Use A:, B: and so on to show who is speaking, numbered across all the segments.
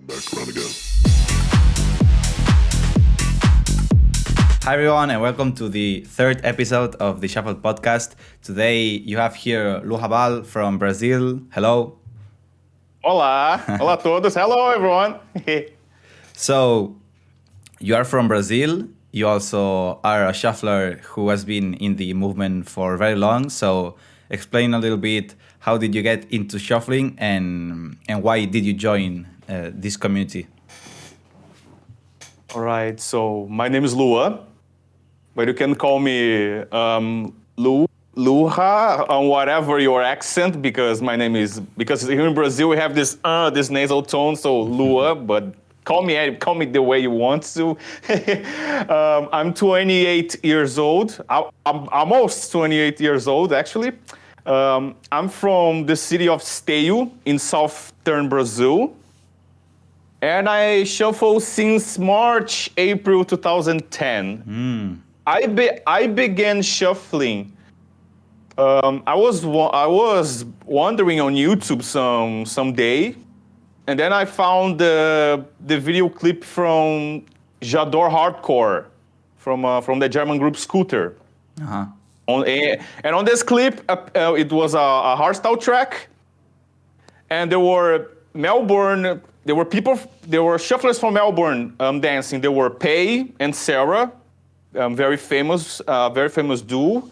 A: Back around again.
B: Hi everyone, and welcome to the third episode of the Shuffle podcast. Today you have here Luha from Brazil. Hello.
C: Olá, olá a todos. Hello everyone.
B: So you are from Brazil. You also are a shuffler who has been in the movement for very long. So explain a little bit, how did you get into shuffling and why did you join this community?
C: All right, so my name is Luha, but you can call me Luha on whatever your accent, because my name is, because here in Brazil we have this nasal tone, so Luha, but call me the way you want to. I'm 28 years old. I'm almost 28 years old, actually. I'm from the city of Esteio in southern Brazil. And I shuffle since March, April 2010. I began shuffling. I was wandering on YouTube some day, and then I found the video clip from Jador Hardcore from the German group Scooter.
B: Uh-huh.
C: And on this clip, it was a hardstyle track, and there were shufflers from Melbourne dancing. There were Pei and Sarah, very famous duo.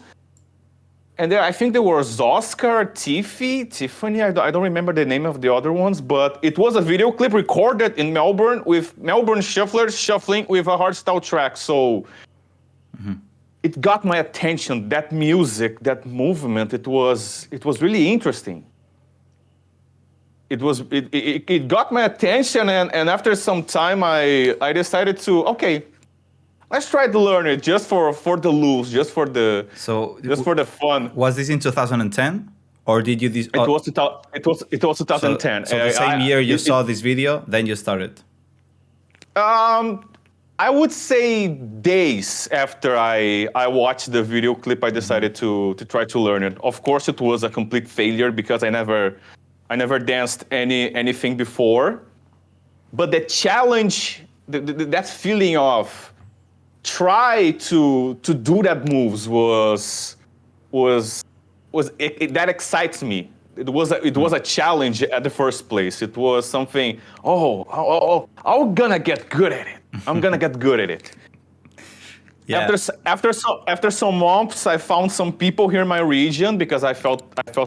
C: And I think there was Oscar, Tiffany. I don't remember the name of the other ones, but it was a video clip recorded in Melbourne with Melbourne shufflers shuffling with a hardstyle track. So it got my attention. That music, that movement, it was really interesting. It got my attention, and after some time, I decided to, okay, let's try to learn it just for the lulz, just for the fun.
B: Was this in 2010, or did you this?
C: It was 2010.
B: So the same year you saw this video, then you started.
C: I would say days after I watched the video clip, I decided to try to learn it. Of course, it was a complete failure because I never danced anything before, but the challenge, that feeling of try to do that moves that excites me. It was a challenge at the first place. It was something. I'm gonna get good at it. I'm gonna get good at it.
B: Yeah.
C: After some months, I found some people here in my region because I felt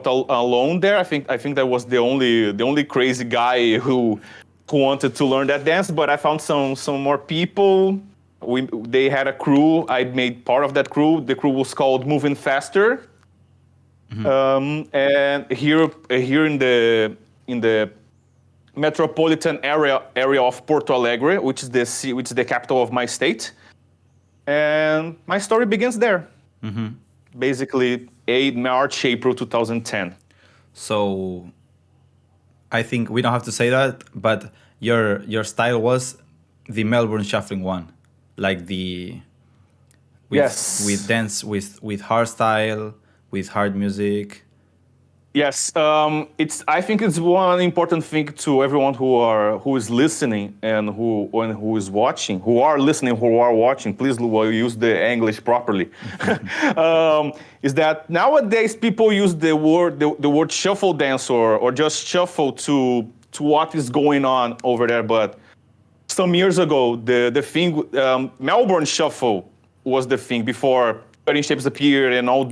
C: alone there. I think that was the only crazy guy who wanted to learn that dance. But I found some more people. They had a crew. I made part of that crew. The crew was called Moving Faster. And here in the metropolitan area of Porto Alegre, which is the capital of my state. And my story begins there. Basically, March, April 2010.
B: So I think we don't have to say that, but your style was the Melbourne shuffling one, like with dance, with hardstyle, with hard music.
C: Yes, I think it's one important thing to everyone who is listening and who is watching, who are listening, who are watching. Please, Luha, use the English properly. Is that nowadays people use the word shuffle dance or just shuffle to what is going on over there. But some years ago, the thing Melbourne shuffle was the thing before Cutting Shapes appeared and all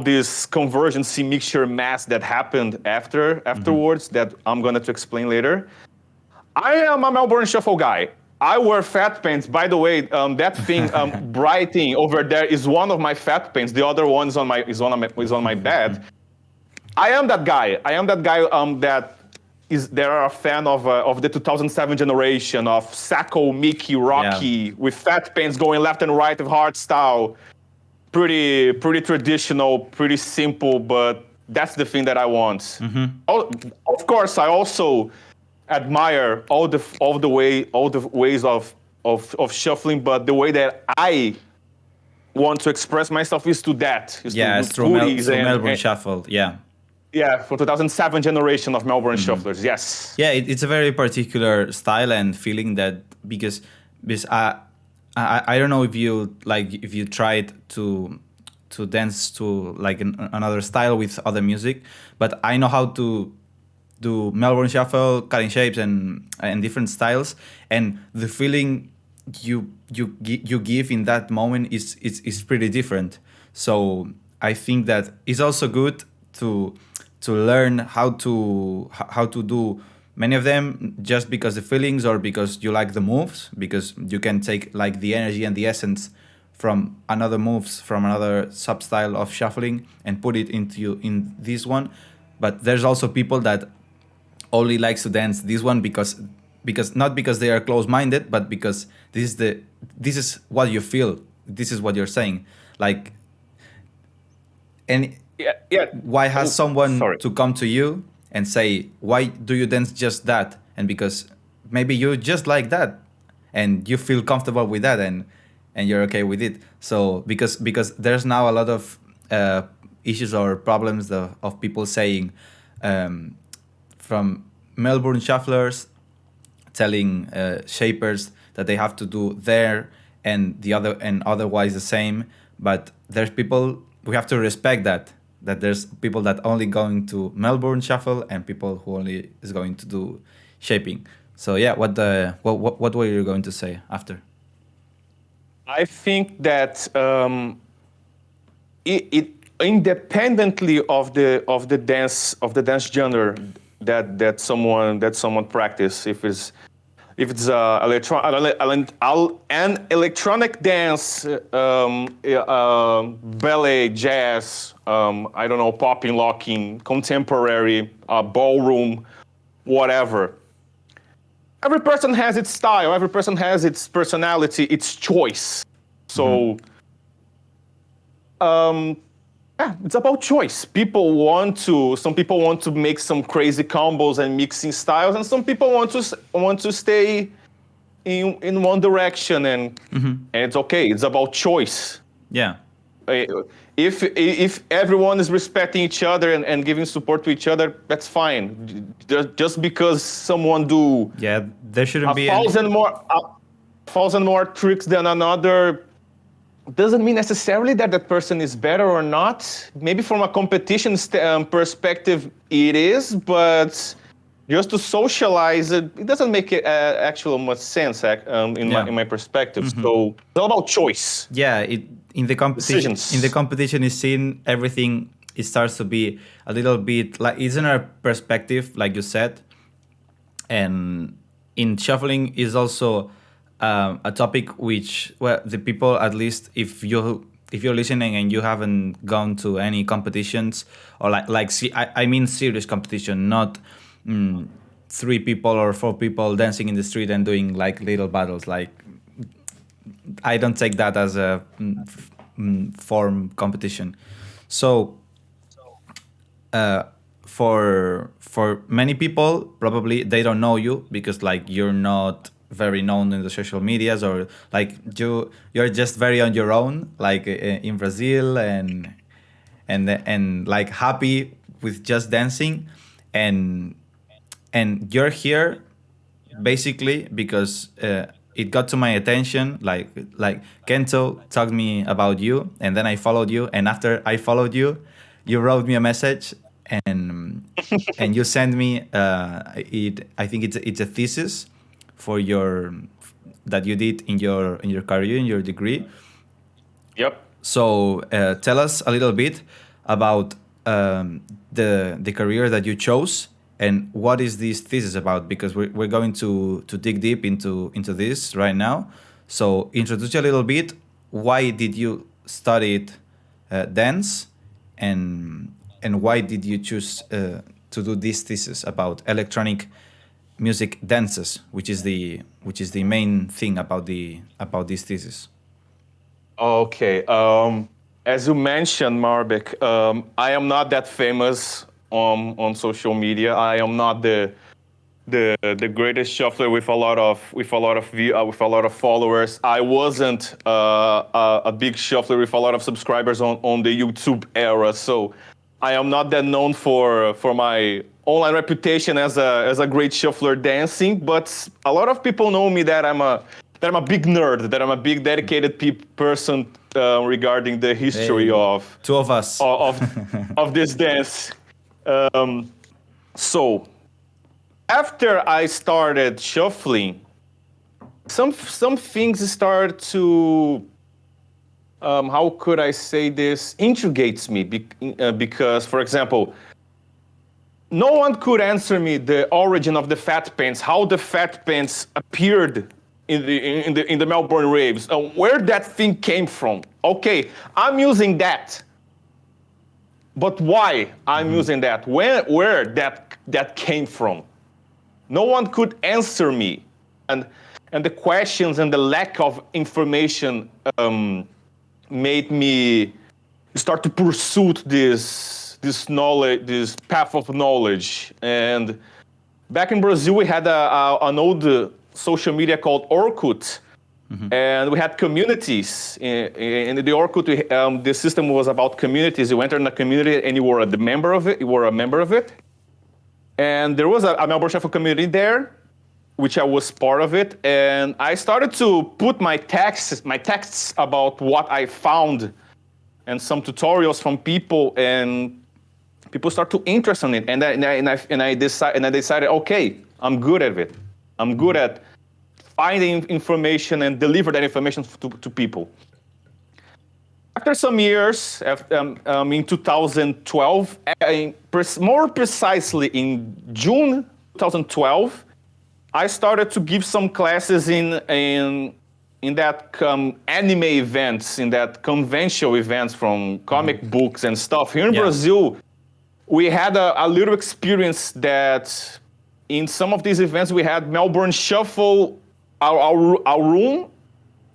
C: this convergence mixture mass that happened afterwards that I'm going to explain later. I am a Melbourne shuffle guy. I wear fat pants. By the way, that thing, bright thing over there is one of my fat pants. The other one is on my bed. I am that guy. That is there a fan of the 2007 generation of Sacco, Mickey, Rocky with fat pants going left and right with hard style. Pretty traditional, pretty simple, but that's the thing that I want. Of course, I also admire all the ways of shuffling, but the way that I want to express myself is to that.
B: Through Melbourne shuffle. Yeah.
C: Yeah, for 2007 generation of Melbourne shufflers. Yes.
B: Yeah, it's a very particular style and feeling that because I don't know if you like if you tried to dance to like another style with other music, but I know how to do Melbourne shuffle, cutting shapes and different styles, and the feeling you give in that moment is pretty different. So I think that it's also good to to learn how to do many of them just because the feelings or because you like the moves, because you can take like the energy and the essence from another moves from another sub style of shuffling and put it into in this one. But there's also people that only likes to dance this one because not because they are close-minded, but because this is what you feel, this is what you're saying, like. And
C: Yeah. Yeah.
B: why has
C: Oh,
B: someone
C: sorry.
B: to come to you and say why do you dance just that, and because maybe you just like that and you feel comfortable with that and you're okay with it. So because there's now a lot of issues or problems of people saying um, from Melbourne shufflers telling shapers that they have to do there and the other and otherwise the same. But there's people, we have to respect that there's people that only going to Melbourne shuffle and people who only is going to do shaping. So yeah, what were you going to say after?
C: I think that it independently of the dance genre that someone practice, if it's an electronic dance, ballet, jazz, I don't know, popping, locking, contemporary, ballroom, whatever. Every person has its style. Every person has its personality, its choice. So yeah, it's about choice. Some people want to make some crazy combos and mixing styles, and some people want to stay in one direction, and it's okay. It's about choice.
B: Yeah.
C: Uh, if everyone is respecting each other and giving support to each other, that's fine. Just because someone do
B: Yeah, there shouldn't
C: a
B: be any.
C: thousand more tricks than another doesn't mean necessarily that that person is better or not. Maybe from a competition perspective, it is, but just to socialize it, it doesn't make it actual much sense
B: Yeah.
C: in my perspective. So it's all about choice,
B: Yeah, it in the
C: decisions.
B: competition is seen everything, it starts to be a little bit like it's in our perspective like you said. And in shuffling is also a topic which, well, the people, at least if you're listening and you haven't gone to any competitions or I mean serious competition, not three people or four people dancing in the street and doing like little battles, like I don't take that as a form competition. So for many people, probably they don't know you because like you're not very known in the social medias, or like you're just very on your own, like in Brazil, and like happy with just dancing, and and you're here basically because it got to my attention, like Kento talked me about you and then I followed you, and after I followed you, you wrote me a message, and you sent me it, I think it's a thesis for your that you did in your career, in your degree.
C: Yep.
B: So tell us a little bit about the career that you chose and what is this thesis about, because we're going to dig deep into this right now. So introduce a little bit. Why did you study dance, and why did you choose to do this thesis about electronic music dances, which is the main thing about this thesis?
C: Okay. As you mentioned, Marbiik, I am not that famous on social media. I am not the greatest shuffler with a lot of with a lot of followers. I wasn't a big shuffler with a lot of subscribers on the YouTube era. So I am not that known for my online reputation as a great shuffler dancing, but a lot of people know me that I'm a big nerd, that I'm a big dedicated person regarding the history
B: Hey,
C: of
B: two of us.
C: of this dance. So after I started shuffling, some things start to how could I say this, intrigates me because, for example, no one could answer me the origin of the fat pants, how the fat pants appeared in the Melbourne raves, where that thing came from. Okay, I'm using that, but why I'm using that? Where that came from? No one could answer me, and the questions and the lack of information made me start to pursue this knowledge, this path of knowledge. And back in Brazil, we had an old social media called Orkut, and we had communities. In the Orkut, the system was about communities. You entered in a community, and you were a member of it. And there was a Melbourne Shuffle community there, which I was part of it, and I started to put my texts about what I found and some tutorials from people, and people start to interest in it, and I decided, okay, I'm good at it. I'm good at finding information and deliver that information to people. After some years, in 2012, more precisely in June 2012, I started to give some classes in that anime events, in that conventional events from comic books and stuff. Here in Brazil, we had a little experience that in some of these events we had Melbourne Shuffle, our room,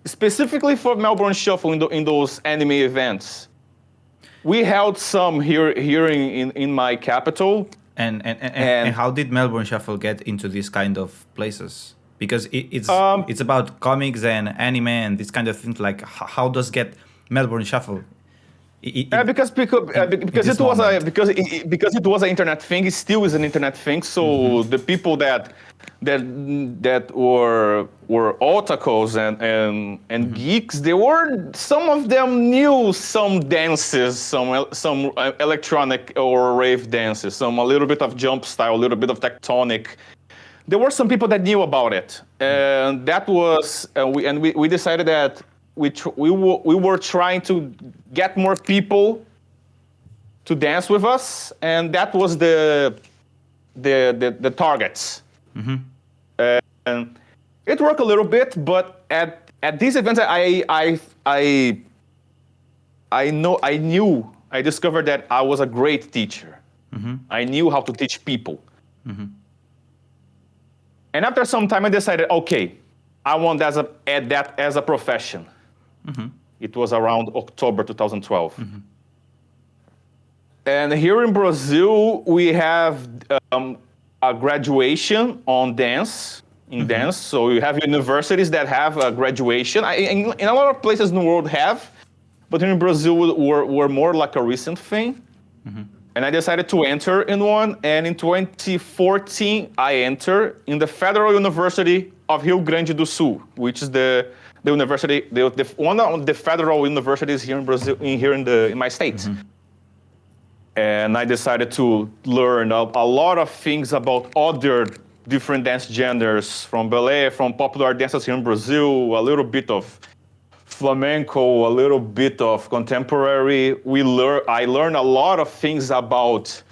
C: specifically for Melbourne Shuffle in those anime events. We held some here in my capital.
B: And how did Melbourne Shuffle get into these kind of places? Because it's about comics and anime and this kind of things. Like how does get Melbourne Shuffle?
C: Because it was an internet thing. It still is an internet thing. So the people that were otakus and geeks, some of them knew some dances, some electronic or rave dances, a little bit of jump style, a little bit of tectonic. There were some people that knew about it, and that was we decided that we were trying to get more people to dance with us, and that was the targets. And it worked a little bit, but at these events, I discovered that I was a great teacher. I knew how to teach people. And after some time, I decided, okay, I want that as a profession. It was around October 2012. And here in Brazil, we have a graduation on dance, dance. So you have universities that have a graduation. In a lot of places in the world have, but here in Brazil, we're more like a recent thing. And I decided to enter in one. And in 2014, I entered in the Federal University of Rio Grande do Sul, which is the university, one of the federal universities here in Brazil, in my state. And I decided to learn a lot of things about other different dance genders, from ballet, from popular dances here in Brazil, a little bit of flamenco, a little bit of contemporary. I learned a lot of things about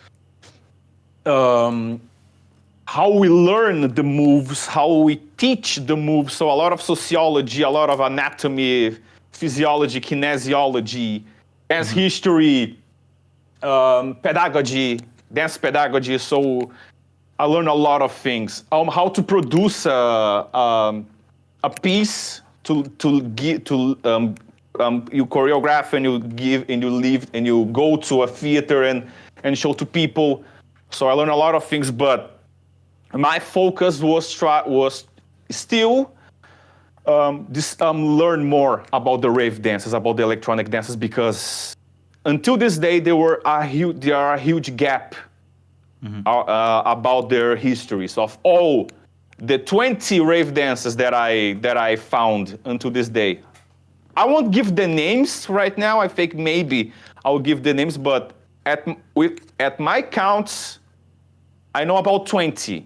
C: how we learn the moves, how we teach the moves. So a lot of sociology, a lot of anatomy, physiology, kinesiology, dance history, pedagogy, dance pedagogy. So I learned a lot of things. How to produce a piece you choreograph and you give and you leave and you go to a theater and show to people. So I learned a lot of things, but my focus was still learn more about the rave dances, about the electronic dances, because until this day, there are a huge gap about their histories of all the 20 rave dances that I found until this day. I won't give the names right now. I think maybe I'll give the names, but at my counts, I know about 20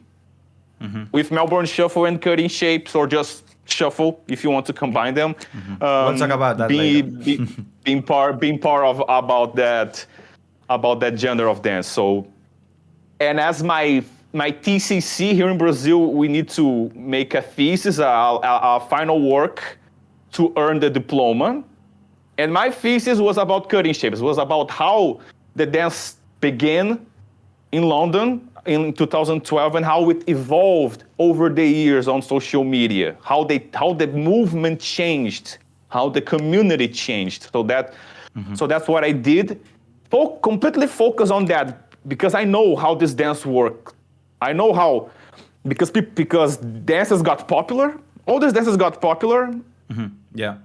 C: with Melbourne Shuffle and Cutting Shapes, or just Shuffle if you want to combine them.
B: We'll talk about that later.
C: Being part of about that genre of dance. So, and as my TCC here in Brazil, we need to make a thesis, a final work to earn the diploma. And my thesis was about Cutting Shapes. It was about how the dance began in London in 2012 and how it evolved over the years on social media, how the movement changed, how the community changed. So that's what I did. Completely focus on that because I know how this dance works. I know how, because dances got popular. All these dances got popular.
B: Yeah.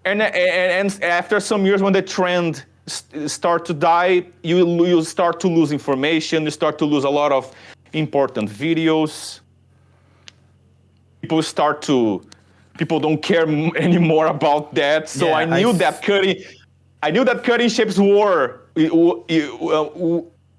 C: And after some years, when the trend start to die, you start to lose information. You start to lose a lot of important videos. People don't care anymore about that. So
B: Yeah,
C: I knew that Cutting Shapes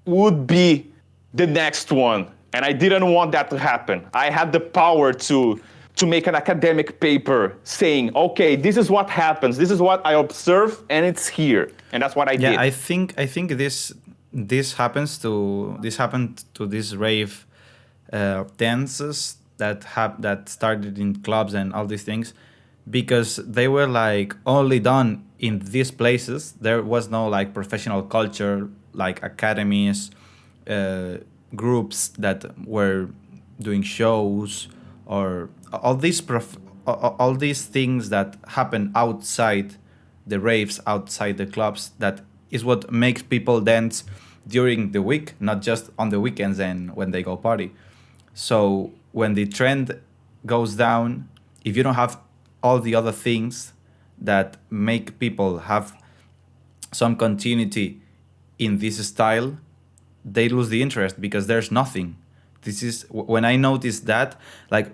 C: would be the next one, and I didn't want that to happen. I had the power to make an academic paper saying, okay, this is what happens, this is what I observe, and it's here, and that's what I did.
B: Yeah, I think this happened to these rave dances that started in clubs and all these things, because they were like only done in these places. There was no like professional culture, like academies, groups that were doing shows, or all these things that happen outside the raves, outside the clubs. That is what makes people dance during the week, not just on the weekends and when they go party. So when the trend goes down, if you don't have all the other things that make people have some continuity in this style, they lose the interest because there's nothing. This is when I noticed that, like,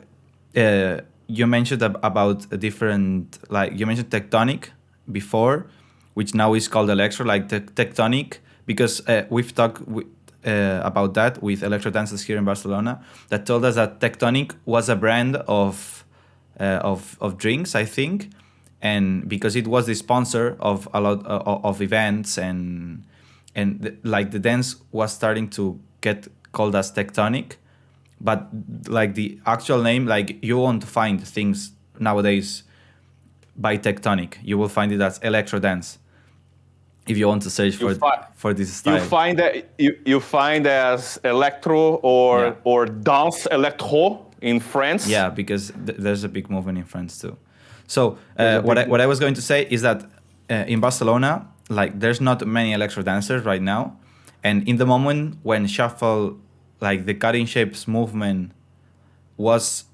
B: you mentioned about a different, like you mentioned tectonic before, which now is called electro, like tectonic, because we've talked about that with electro dancers here in Barcelona that told us that tectonic was a brand of drinks, I think, and because it was the sponsor of a lot of events, and like the dance was starting to get called as tectonic, but like the actual name, like you won't find things nowadays by tectonic. You will find it as electro dance if you want to search for this style.
C: You find as electro or danse electro in France.
B: Yeah, because there's a big movement in France too. So what I was going to say is that in Barcelona, like there's not many electro dancers right now, and in the moment when shuffle, like the Cutting Shapes movement was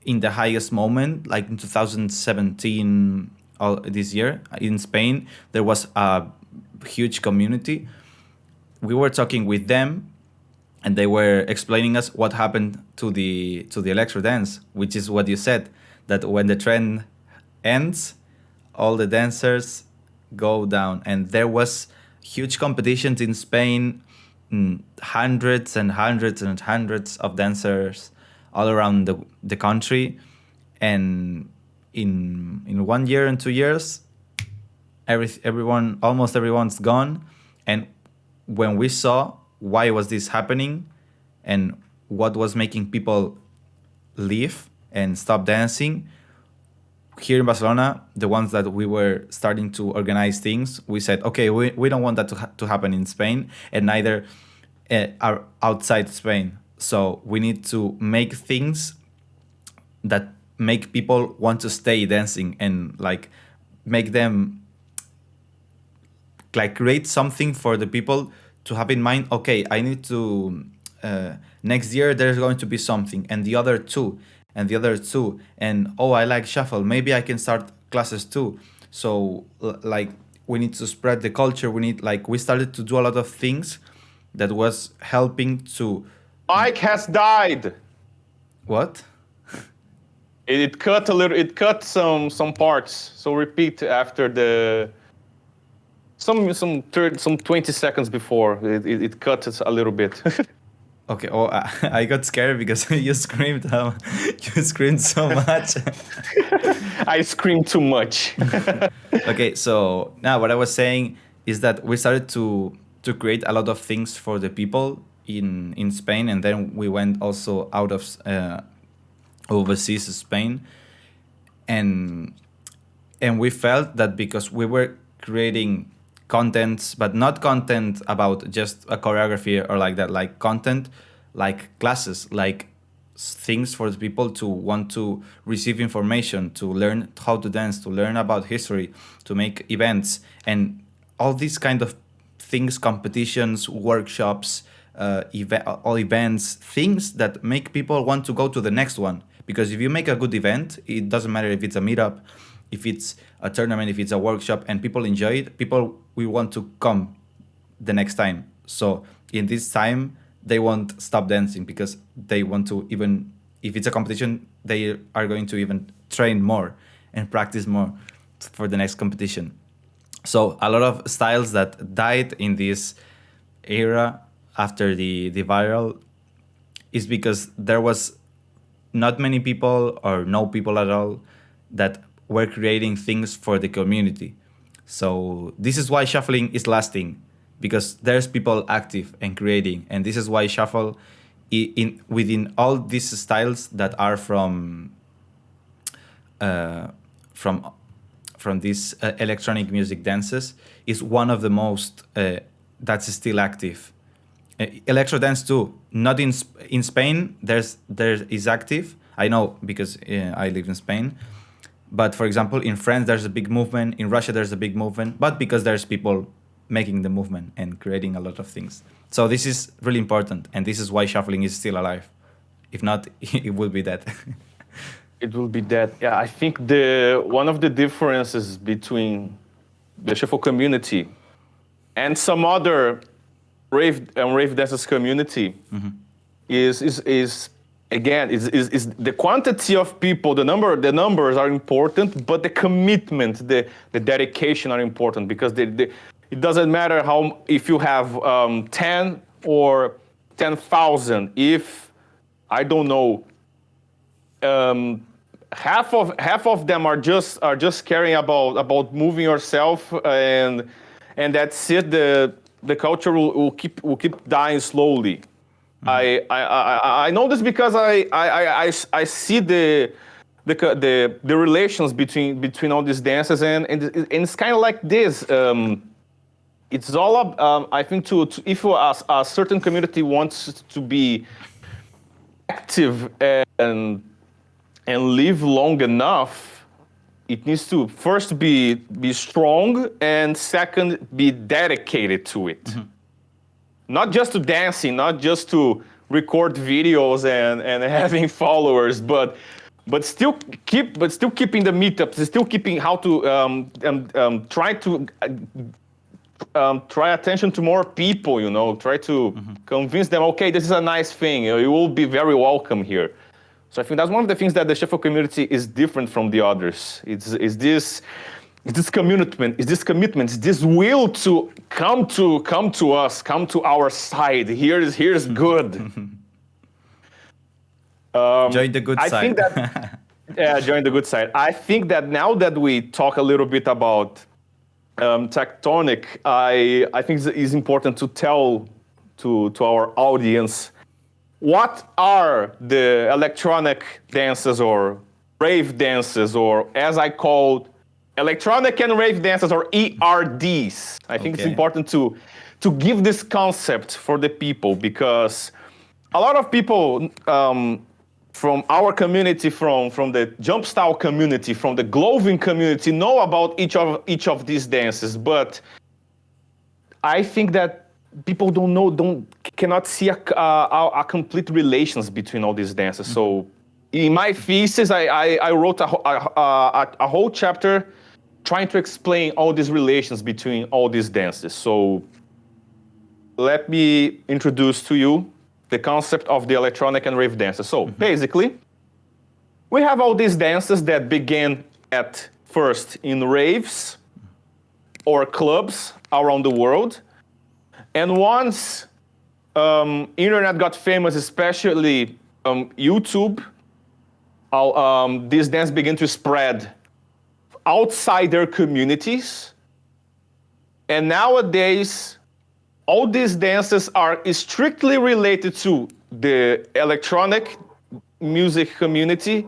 B: in the highest moment, like in 2017, this year in Spain, there was a huge community. We were talking with them, and they were explaining us what happened to the electro dance, which is what you said, that when the trend ends, all the dancers go down, and there was huge competitions in Spain, hundreds and hundreds and hundreds of dancers all around the country, and in 1 year and 2 years, almost everyone's gone. And when we saw why was this happening and what was making people leave and stop dancing, here in Barcelona, the ones that we were starting to organize things, we said, okay, we don't want that to happen in Spain, and neither are outside Spain. So we need to make things that make people want to stay dancing, and like make them like create something for the people to have in mind. Okay, I need to next year there's going to be something, and the other two, and the other two, and oh, I like shuffle, maybe I can start classes too. So like we need to spread the culture. We started to do a lot of things that was helping to.
C: Mike has died.
B: What?
C: It cut a little. It cut some parts. So repeat after the some 20 seconds before. It cut it a little bit.
B: Okay. Oh, I got scared because you screamed. You screamed so much.
C: I screamed too much.
B: Okay. So now what I was saying is that we started to create a lot of things for the people in Spain, and then we went also out of overseas Spain, and we felt that because we were creating contents, but not content about just a choreography or like that, like content, like classes, like things for the people to want to receive information, to learn how to dance, to learn about history, to make events, and all these kind of things, competitions, workshops, all events, things that make people want to go to the next one. Because if you make a good event, it doesn't matter if it's a meetup, if it's a tournament, if it's a workshop, and people enjoy it, people will want to come the next time. So in this time, they won't stop dancing because they want to, even if it's a competition, they are going to even train more and practice more for the next competition. So a lot of styles that died in this era after the viral is because there was not many people or no people at all that were creating things for the community. So this is why shuffling is lasting, because there's people active and creating, and this is why shuffle within all these styles that are from these electronic music dances is one of the most that's still active. Electro dance too. Not in Spain. There is active. I know because I live in Spain. But for example, in France there's a big movement. In Russia there's a big movement. But because there's people making the movement and creating a lot of things. So this is really important, and this is why shuffling is still alive. If not, it will be dead.
C: It will be dead. Yeah, I think one of the differences between the shuffle community and some other rave dancers community is again is the quantity of people. The numbers are important, but the commitment, the dedication are important, because it doesn't matter if you have 10 or 10,000. If I don't know, half of them are just caring about moving yourself, and that's it. The culture will keep dying slowly. I know this because I see the relations between all these dances, and it's kind of like this. It's all up. I think if a certain community wants to be active and live long enough, it needs to first be strong, and second, be dedicated to it. Not just to dancing, not just to record videos and having followers, but still keeping the meetups, still keeping how to try attention to more people. Try to convince them, okay, this is a nice thing. You will be very welcome here. So I think that's one of the things that the shuffle community is different from the others. Is this commitment, is this will to come to us, come to our side. Here's good.
B: Join the good side.
C: I think that join the good side. I think that now that we talk a little bit about tectonic, I think it's important to tell to our audience what are the electronic dances or rave dances, or as I called, electronic and rave dances, or ERDs. I think it's important to give this concept for the people, because a lot of people from our community, from the jump style community, from the gloving community, know about each of these dances, but I think that people cannot see a complete relations between all these dances. So in my thesis, I wrote a whole chapter trying to explain all these relations between all these dances. So let me introduce to you the concept of the electronic and rave dances. So basically, we have all these dances that begin at first in raves or clubs around the world. And once internet got famous, especially YouTube, this dance began to spread outside their communities. And nowadays, all these dances are strictly related to the electronic music community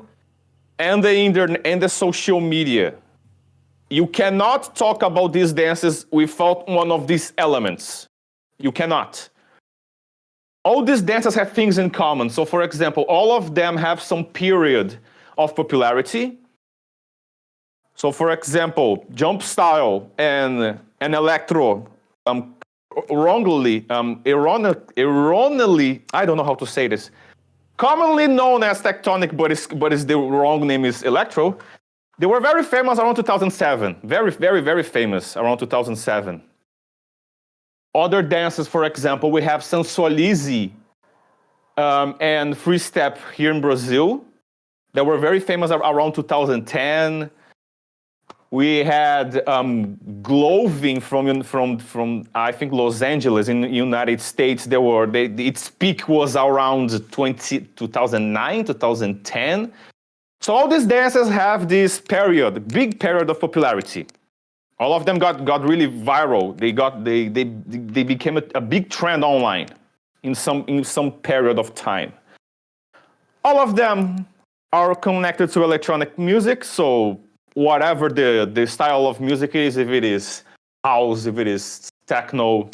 C: and the internet and the social media. You cannot talk about these dances without one of these elements. You cannot. All these dances have things in common. So, for example, all of them have some period of popularity. So, for example, jump style and electro, erroneously, I don't know how to say this, commonly known as tectonic, but is the wrong name is electro. They were very famous around 2007. Very, very, very famous around 2007. Other dances, for example, we have sensualize and free step here in Brazil that were very famous around 2010. We had Gloving from I think Los Angeles in the United States. Its peak was around 2009, 2010. So all these dances have this big period of popularity. All of them got really viral. They became a big trend online in some period of time. All of them are connected to electronic music. So whatever the style of music is, if it is house, if it is techno,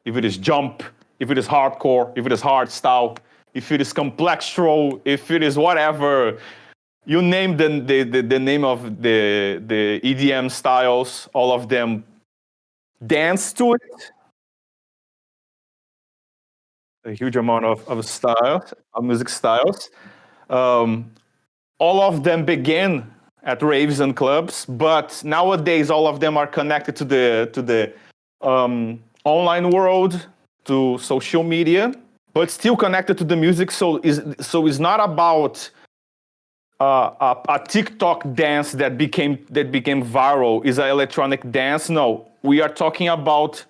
C: if it is jump, if it is hardcore, if it is hardstyle, if it is complextro, if it is whatever. You name the name of the EDM styles, all of them dance to it. A huge amount of styles, of music styles. All of them begin at raves and clubs, but nowadays all of them are connected to the online world, to social media, but still connected to the music. So it's not about a TikTok dance that became viral is an electronic dance. No, we are talking about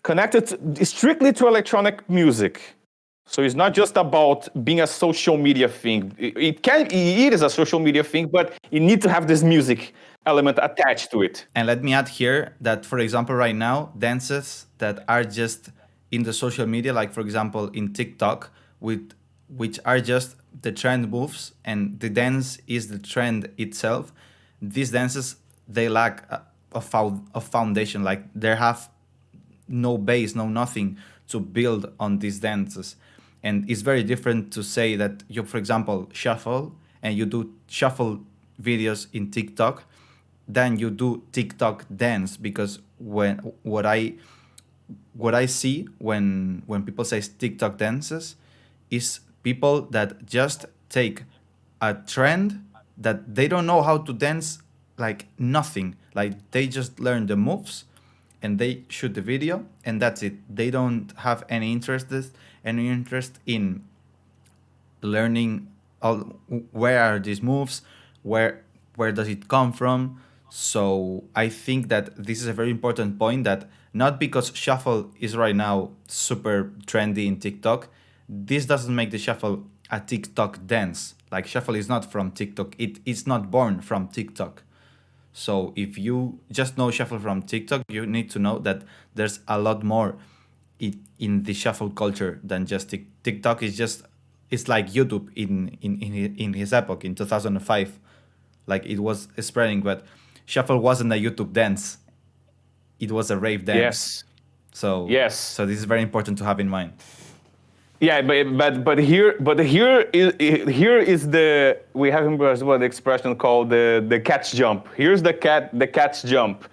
C: connected strictly to electronic music. So it's not just about being a social media thing. It is a social media thing, but you need to have this music element attached to it.
B: And let me add here that, for example, right now, dances that are just in the social media, like for example in TikTok, which are just the trend moves and the dance is the trend itself. These dances, they lack a foundation, like they have no base, no nothing to build on these dances. And it's very different to say that you, for example, shuffle and you do shuffle videos in TikTok than you do TikTok dance, because what I see when people say TikTok dances is people that just take a trend that they don't know how to dance, like nothing. Like they just learn the moves and they shoot the video and that's it. They don't have any interest in learning where are these moves, where does it come from. So I think that this is a very important point, that not because shuffle is right now super trendy in TikTok, this doesn't make the shuffle a TikTok dance. Like shuffle is not from TikTok. It's not born from TikTok. So if you just know shuffle from TikTok, you need to know that there's a lot more in the shuffle culture than just TikTok. It's like YouTube in his epoch in 2005. Like it was spreading, but shuffle wasn't a YouTube dance. It was a rave dance.
C: Yes.
B: So this is very important to have in mind.
C: Yeah, but here is the, we have in Brazil the expression called the cat's jump. Here's the cat's jump.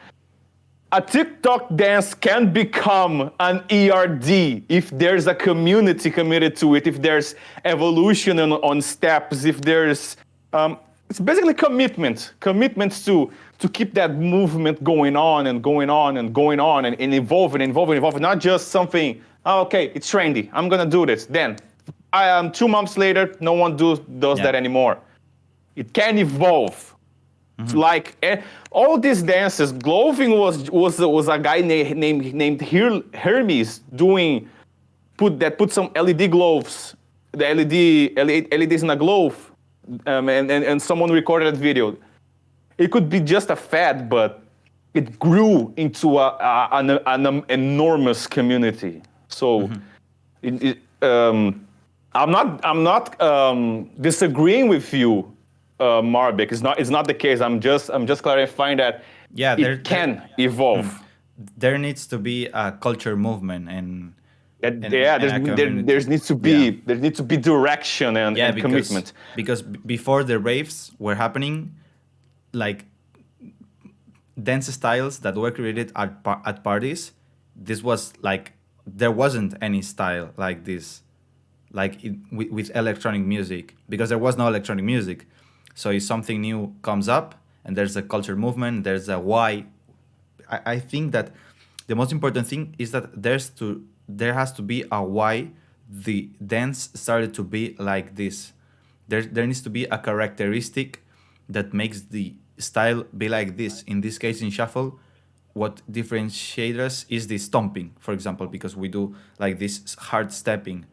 C: A TikTok dance can become an ERD if there's a community committed to it, if there's evolution on steps, if there's it's basically commitments to keep that movement going on and going on and going on and evolving, not just something, oh, okay, it's trendy, I'm gonna do this, then 2 months later no one does that anymore. It can evolve. Like all these dances, Gloving was a guy named Hermes put some LED globes, the LEDs in a glove, and someone recorded that video. It could be just a fad, but it grew into an enormous community. So, I'm not disagreeing with you, Marbiik. It's not the case. I'm just clarifying that it can evolve.
B: There needs to be a culture movement and
C: there needs to be direction and commitment.
B: Because before the raves were happening, like dance styles that were created at parties, this was like there wasn't any style like this, like with electronic music, because there was no electronic music. So if something new comes up and there's a culture movement, there's a why. I think that the most important thing is that there has to be a why the dance started to be like this. There needs to be a characteristic that makes the style be like this. In this case, in shuffle, what differentiates us is the stomping, for example, because we do like this hard stepping.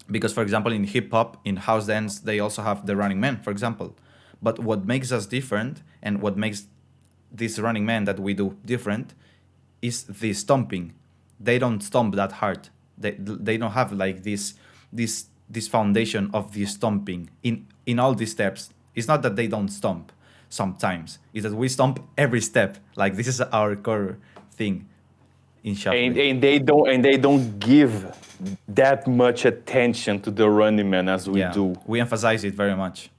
B: Because, for example, in hip hop, in house dance, they also have the running man, for example. But what makes us different and what makes this running man that we do different is the stomping. They don't stomp that hard. They don't have like this foundation of the stomping in all these steps. It's not that they don't stomp sometimes. It's that we stomp every step. Like this is our core thing in shuffling.
C: And they don't give that much attention to the running man as we do.
B: We emphasize it very much.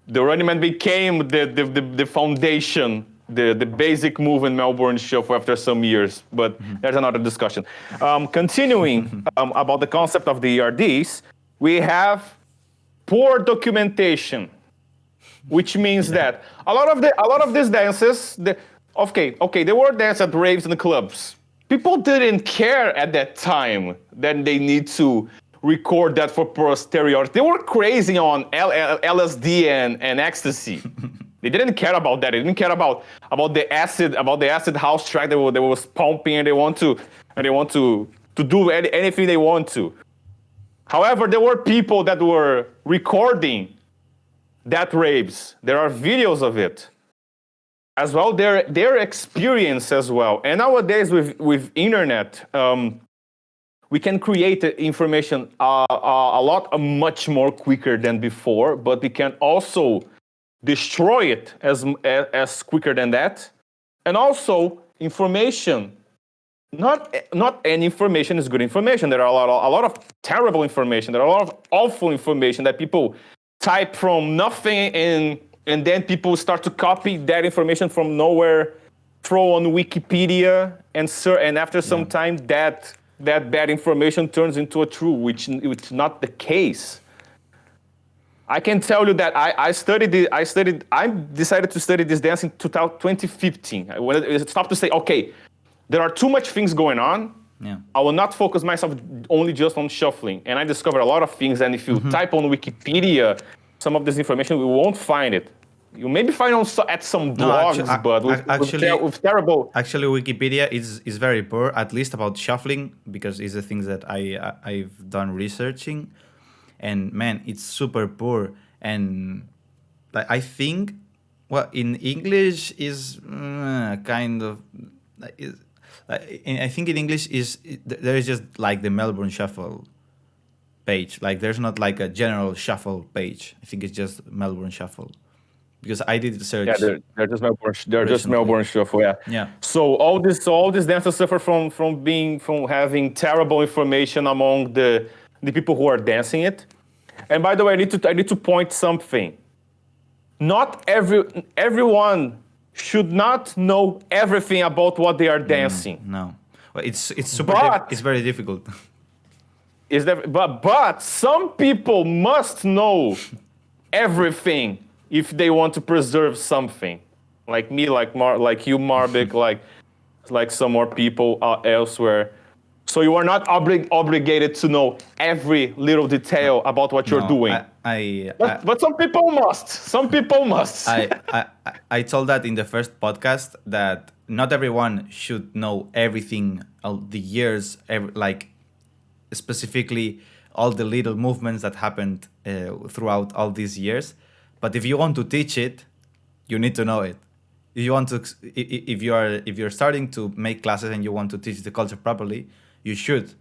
C: The running man became the foundation, the basic move in Melbourne Shuffle after some years, but there's another discussion. Continuing about the concept of the ERDs, we have poor documentation, which means that a lot of these dances, there were dances at raves and clubs. People didn't care at that time that they need to record that for posterity. They were crazy on LSD and ecstasy. They didn't care about that. They didn't care about the acid house track that was pumping, and they want to do anything they want to. However, there were people that were recording that raves. There are videos of it as well. Their experience as well. And nowadays with internet, we can create information much more quicker than before, but we can also destroy it as quicker than that. And also information, not any information is good information. There are a lot of terrible information. There are a lot of awful information that people type from nothing, and then people start to copy that information from nowhere, throw on Wikipedia, and after some time that bad information turns into a true, which is not the case. I can tell you that I decided to study this dance in 2015. When it stopped to say, okay, there are too much things going on.
B: Yeah.
C: I will not focus myself only just on shuffling. And I discovered a lot of things. And if you type on Wikipedia some of this information, we won't find it. You maybe find at some blogs, but with terrible.
B: Actually, Wikipedia is very poor, at least about shuffling, because it's the things that I've done researching, and man, it's super poor. And I think, in English is kind of. I think in English there is just like the Melbourne Shuffle page. Like there's not like a general shuffle page. I think it's just Melbourne Shuffle. Because I did search.
C: Yeah, they're just Melbourne. They're just Melbourne Shuffle. Yeah.
B: Yeah.
C: So all these dancers suffer from having terrible information among the people who are dancing it. And by the way, I need to point something. Not everyone should not know everything about what they are dancing.
B: No, well, it's super. It's very difficult.
C: But some people must know everything if they want to preserve something. Like me, like you, Marbiik, like some more people elsewhere. So you are not obligated to know every little detail about what you're
B: No,
C: doing.
B: I
C: But some people must. Some people must.
B: I told that in the first podcast that not everyone should know everything, all the years, like specifically all the little movements that happened throughout all these years. But if you want to teach it, you need to know it. If you want to, if you're starting to make classes and you want to teach the culture properly, you should,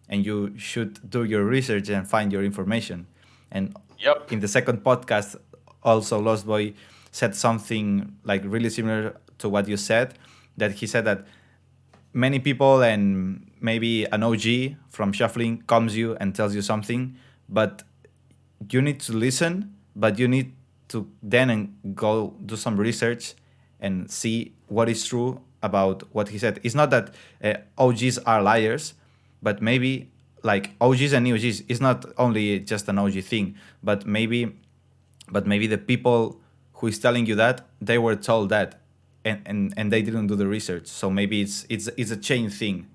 B: and you should do your research and find your information. And
C: Yep.
B: in the second podcast, also Lost Boy said something like really similar to what you said. That he said that many people and maybe an OG from shuffling comes you and tells you something, but you need to listen, but you need to then go do some research and see what is true about what he said. It's not that OGs are liars, but maybe like OGs and OGs is not only just an OG thing, but maybe the people who is telling you that they were told that and they didn't do the research. So maybe it's a chain thing,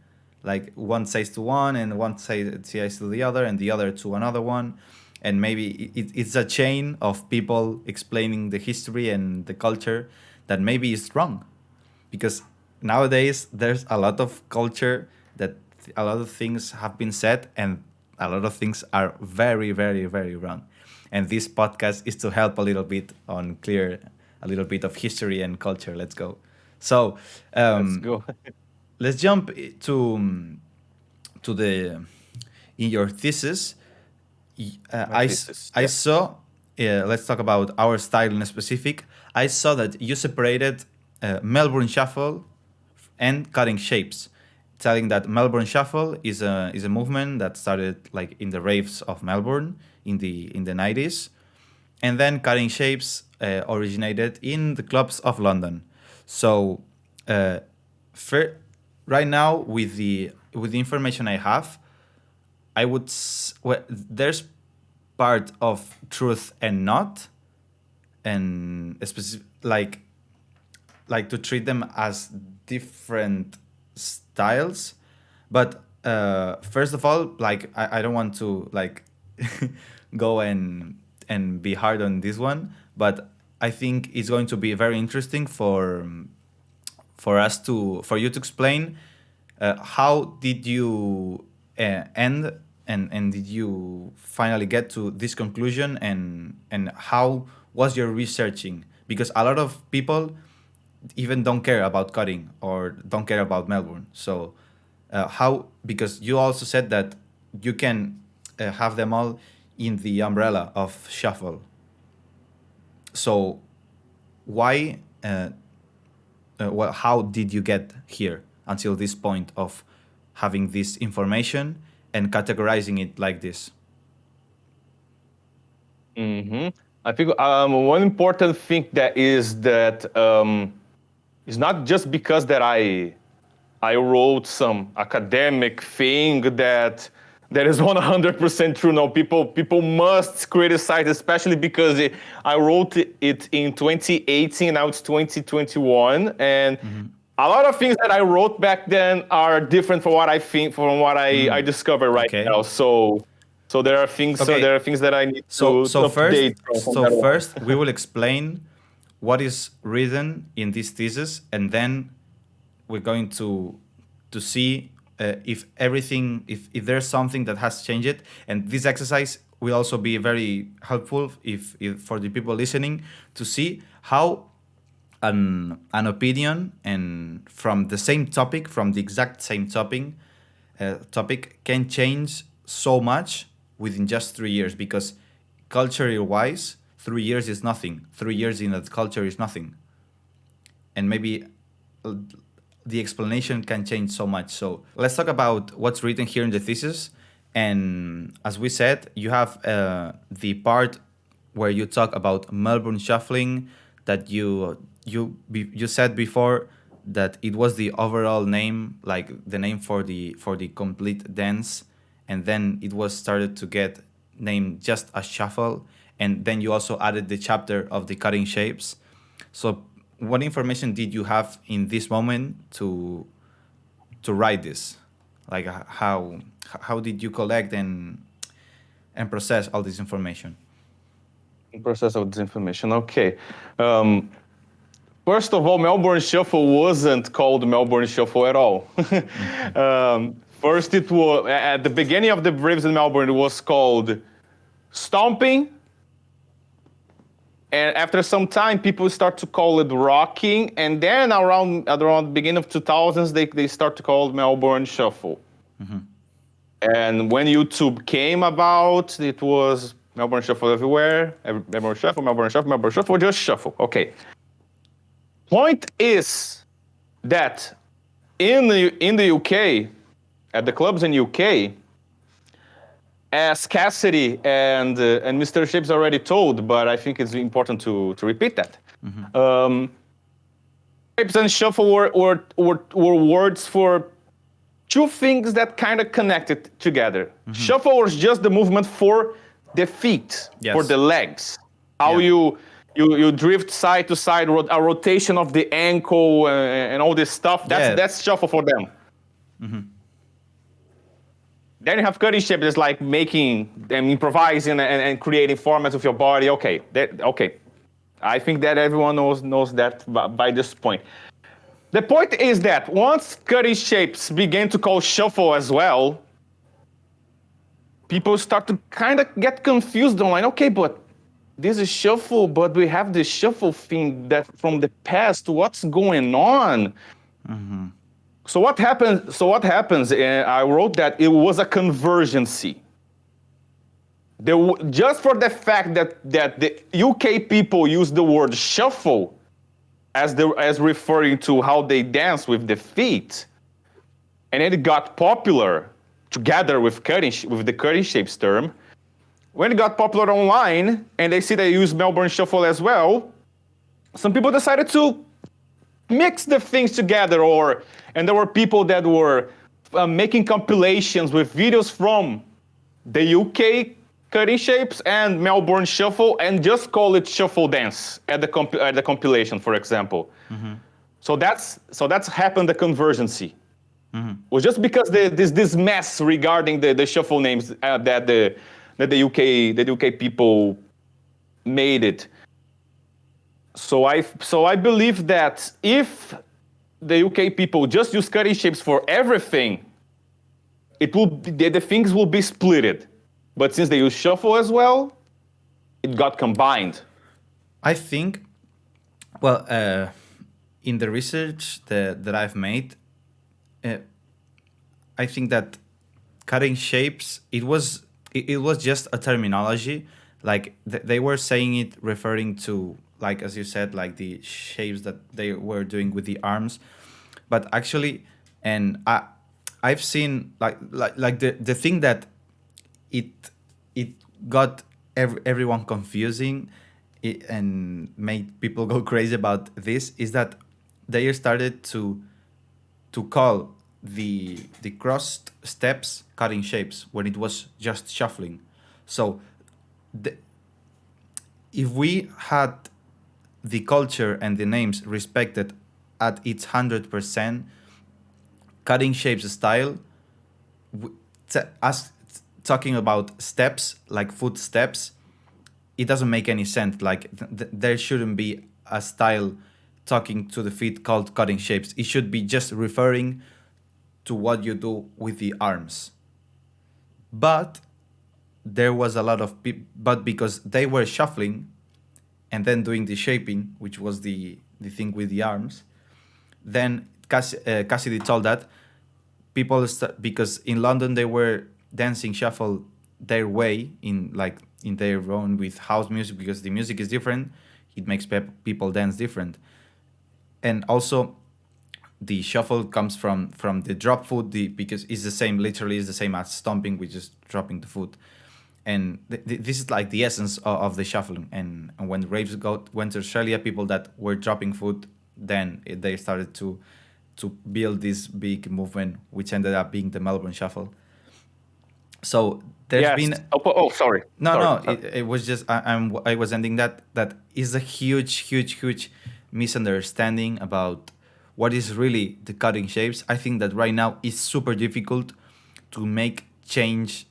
B: like one says to one and one says to the other and the other to another one, and maybe it's a chain of people explaining the history and the culture that maybe is wrong, because nowadays there's a lot of culture that a lot of things have been said and a lot of things are very very very wrong, and this podcast is to help a little bit on clear a little bit of history and culture. Let's go. So
C: Let's go.
B: let's jump to the in your thesis.
C: My thesis.
B: I saw. Let's talk about our style in specific. I saw that you separated Melbourne Shuffle and cutting shapes, telling that Melbourne Shuffle is a movement that started like in the raves of Melbourne in the 90s, and then cutting shapes originated in the clubs of London. So, right now with the information I have, well, there's part of truth and not, and like to treat them as different styles. But first of all, like I don't want to like go and be hard on this one, but I think it's going to be very interesting for you to explain how did you end and did you finally get to this conclusion, and how was your researching, because a lot of people even don't care about cutting or don't care about Melbourne. So how, because you also said that you can have them all in the umbrella of shuffle. So why well, how did you get here until this point of having this information and categorizing it like this?
C: I think one important thing that is that it's not just because that I wrote some academic thing that is 100% true. No, people must criticize, especially because I wrote it in 2018. Now it's 2021, and a lot of things that I wrote back then are different from what I think, from what I discover right
B: Okay.
C: now. So there are things. So
B: Okay.
C: there are things that I need
B: So
C: to update.
B: first we will explain what is written in this thesis, and then we're going to see if everything, if there's something that has changed. And this exercise will also be very helpful if for the people listening to see how an opinion and from the same topic, from the exact same topic can change so much within just 3 years, because culturally wise 3 years is nothing. 3 years in that culture is nothing, and maybe the explanation can change so much. So let's talk about what's written here in the thesis. And as we said, you have the part where you talk about Melbourne shuffling, that you said before that it was the overall name, like the name for the complete dance, and then it was started to get named just a shuffle, and then you also added the chapter of the cutting shapes. So what information did you have in this moment to write this? Like how did you collect and process all this information?
C: Process of this information. Okay. First of all, Melbourne Shuffle wasn't called Melbourne Shuffle at all. First, it was at the beginning of the Braves in Melbourne. It was called Stomping, and after some time, people start to call it Rocking, and then around the beginning of 2000s, they start to call it Melbourne Shuffle. And when YouTube came about, it was Melbourne Shuffle everywhere. Melbourne Shuffle, Melbourne Shuffle, Melbourne Shuffle, just Shuffle. Okay. Point is that in the UK, at the clubs in UK, as Cassidy and Mr. Shapes already told, but I think it's important to repeat that. Shapes and Shuffle were words for two things that kind of connected together. Shuffle was just the movement for the feet, for the legs. How you drift side to side, a rotation of the ankle and all this stuff. That's Shuffle for them. Then you have cutting shape that's like making and improvising and creating formats with your body. Okay. I think that everyone knows that by this point. The point is that once cutting shapes began to call Shuffle as well, people start to kind of get confused online. Okay, but this is Shuffle, but we have this Shuffle thing that from the past. What's going on? So what happens? I wrote that it was a convergency. Just for the fact that the UK people use the word shuffle as referring to how they dance with the feet, and it got popular together with the cutting shapes term. When it got popular online, and they see they use Melbourne Shuffle as well, some people decided to mix the things together, and there were people that were making compilations with videos from the UK cutting shapes and Melbourne Shuffle, and just call it Shuffle Dance at the compilation, for example. So that's happened, the convergency. Was just because this mess regarding the shuffle names that the UK people made it. So I believe that if the UK people just use cutting shapes for everything, the things will be splitted. But since they use shuffle as well, it got combined.
B: I think, well, in the research that I've made, I think that cutting shapes, it was just a terminology. Like they were saying it referring to, like as you said, like the shapes that they were doing with the arms, but actually, and I've seen like the thing that it got everyone confusing and made people go crazy about this is that they started to call the crossed steps cutting shapes when it was just shuffling. So if we had the culture and the names respected at its 100%, cutting shapes style, us talking about steps like footsteps, it doesn't make any sense. Like there shouldn't be a style talking to the feet called cutting shapes. It should be just referring to what you do with the arms. But there was a lot of people, but because they were shuffling and then doing the shaping, which was the thing with the arms, then Cassidy told that people, because in London they were dancing shuffle their way in their own with house music, because the music is different, it makes people dance different. And also the shuffle comes from the drop foot, because it's the same, literally is the same as stomping, which is dropping the foot. And this is like the essence of the shuffling. And when raves went to Australia, people that were dropping foot, then they started to build this big movement, which ended up being the Melbourne Shuffle. So there's
C: Yes.
B: been
C: Sorry.
B: no,
C: Sorry.
B: no.
C: Sorry.
B: It was just I was ending that is a huge misunderstanding about what is really the cutting shapes. I think that right now it's super difficult to make change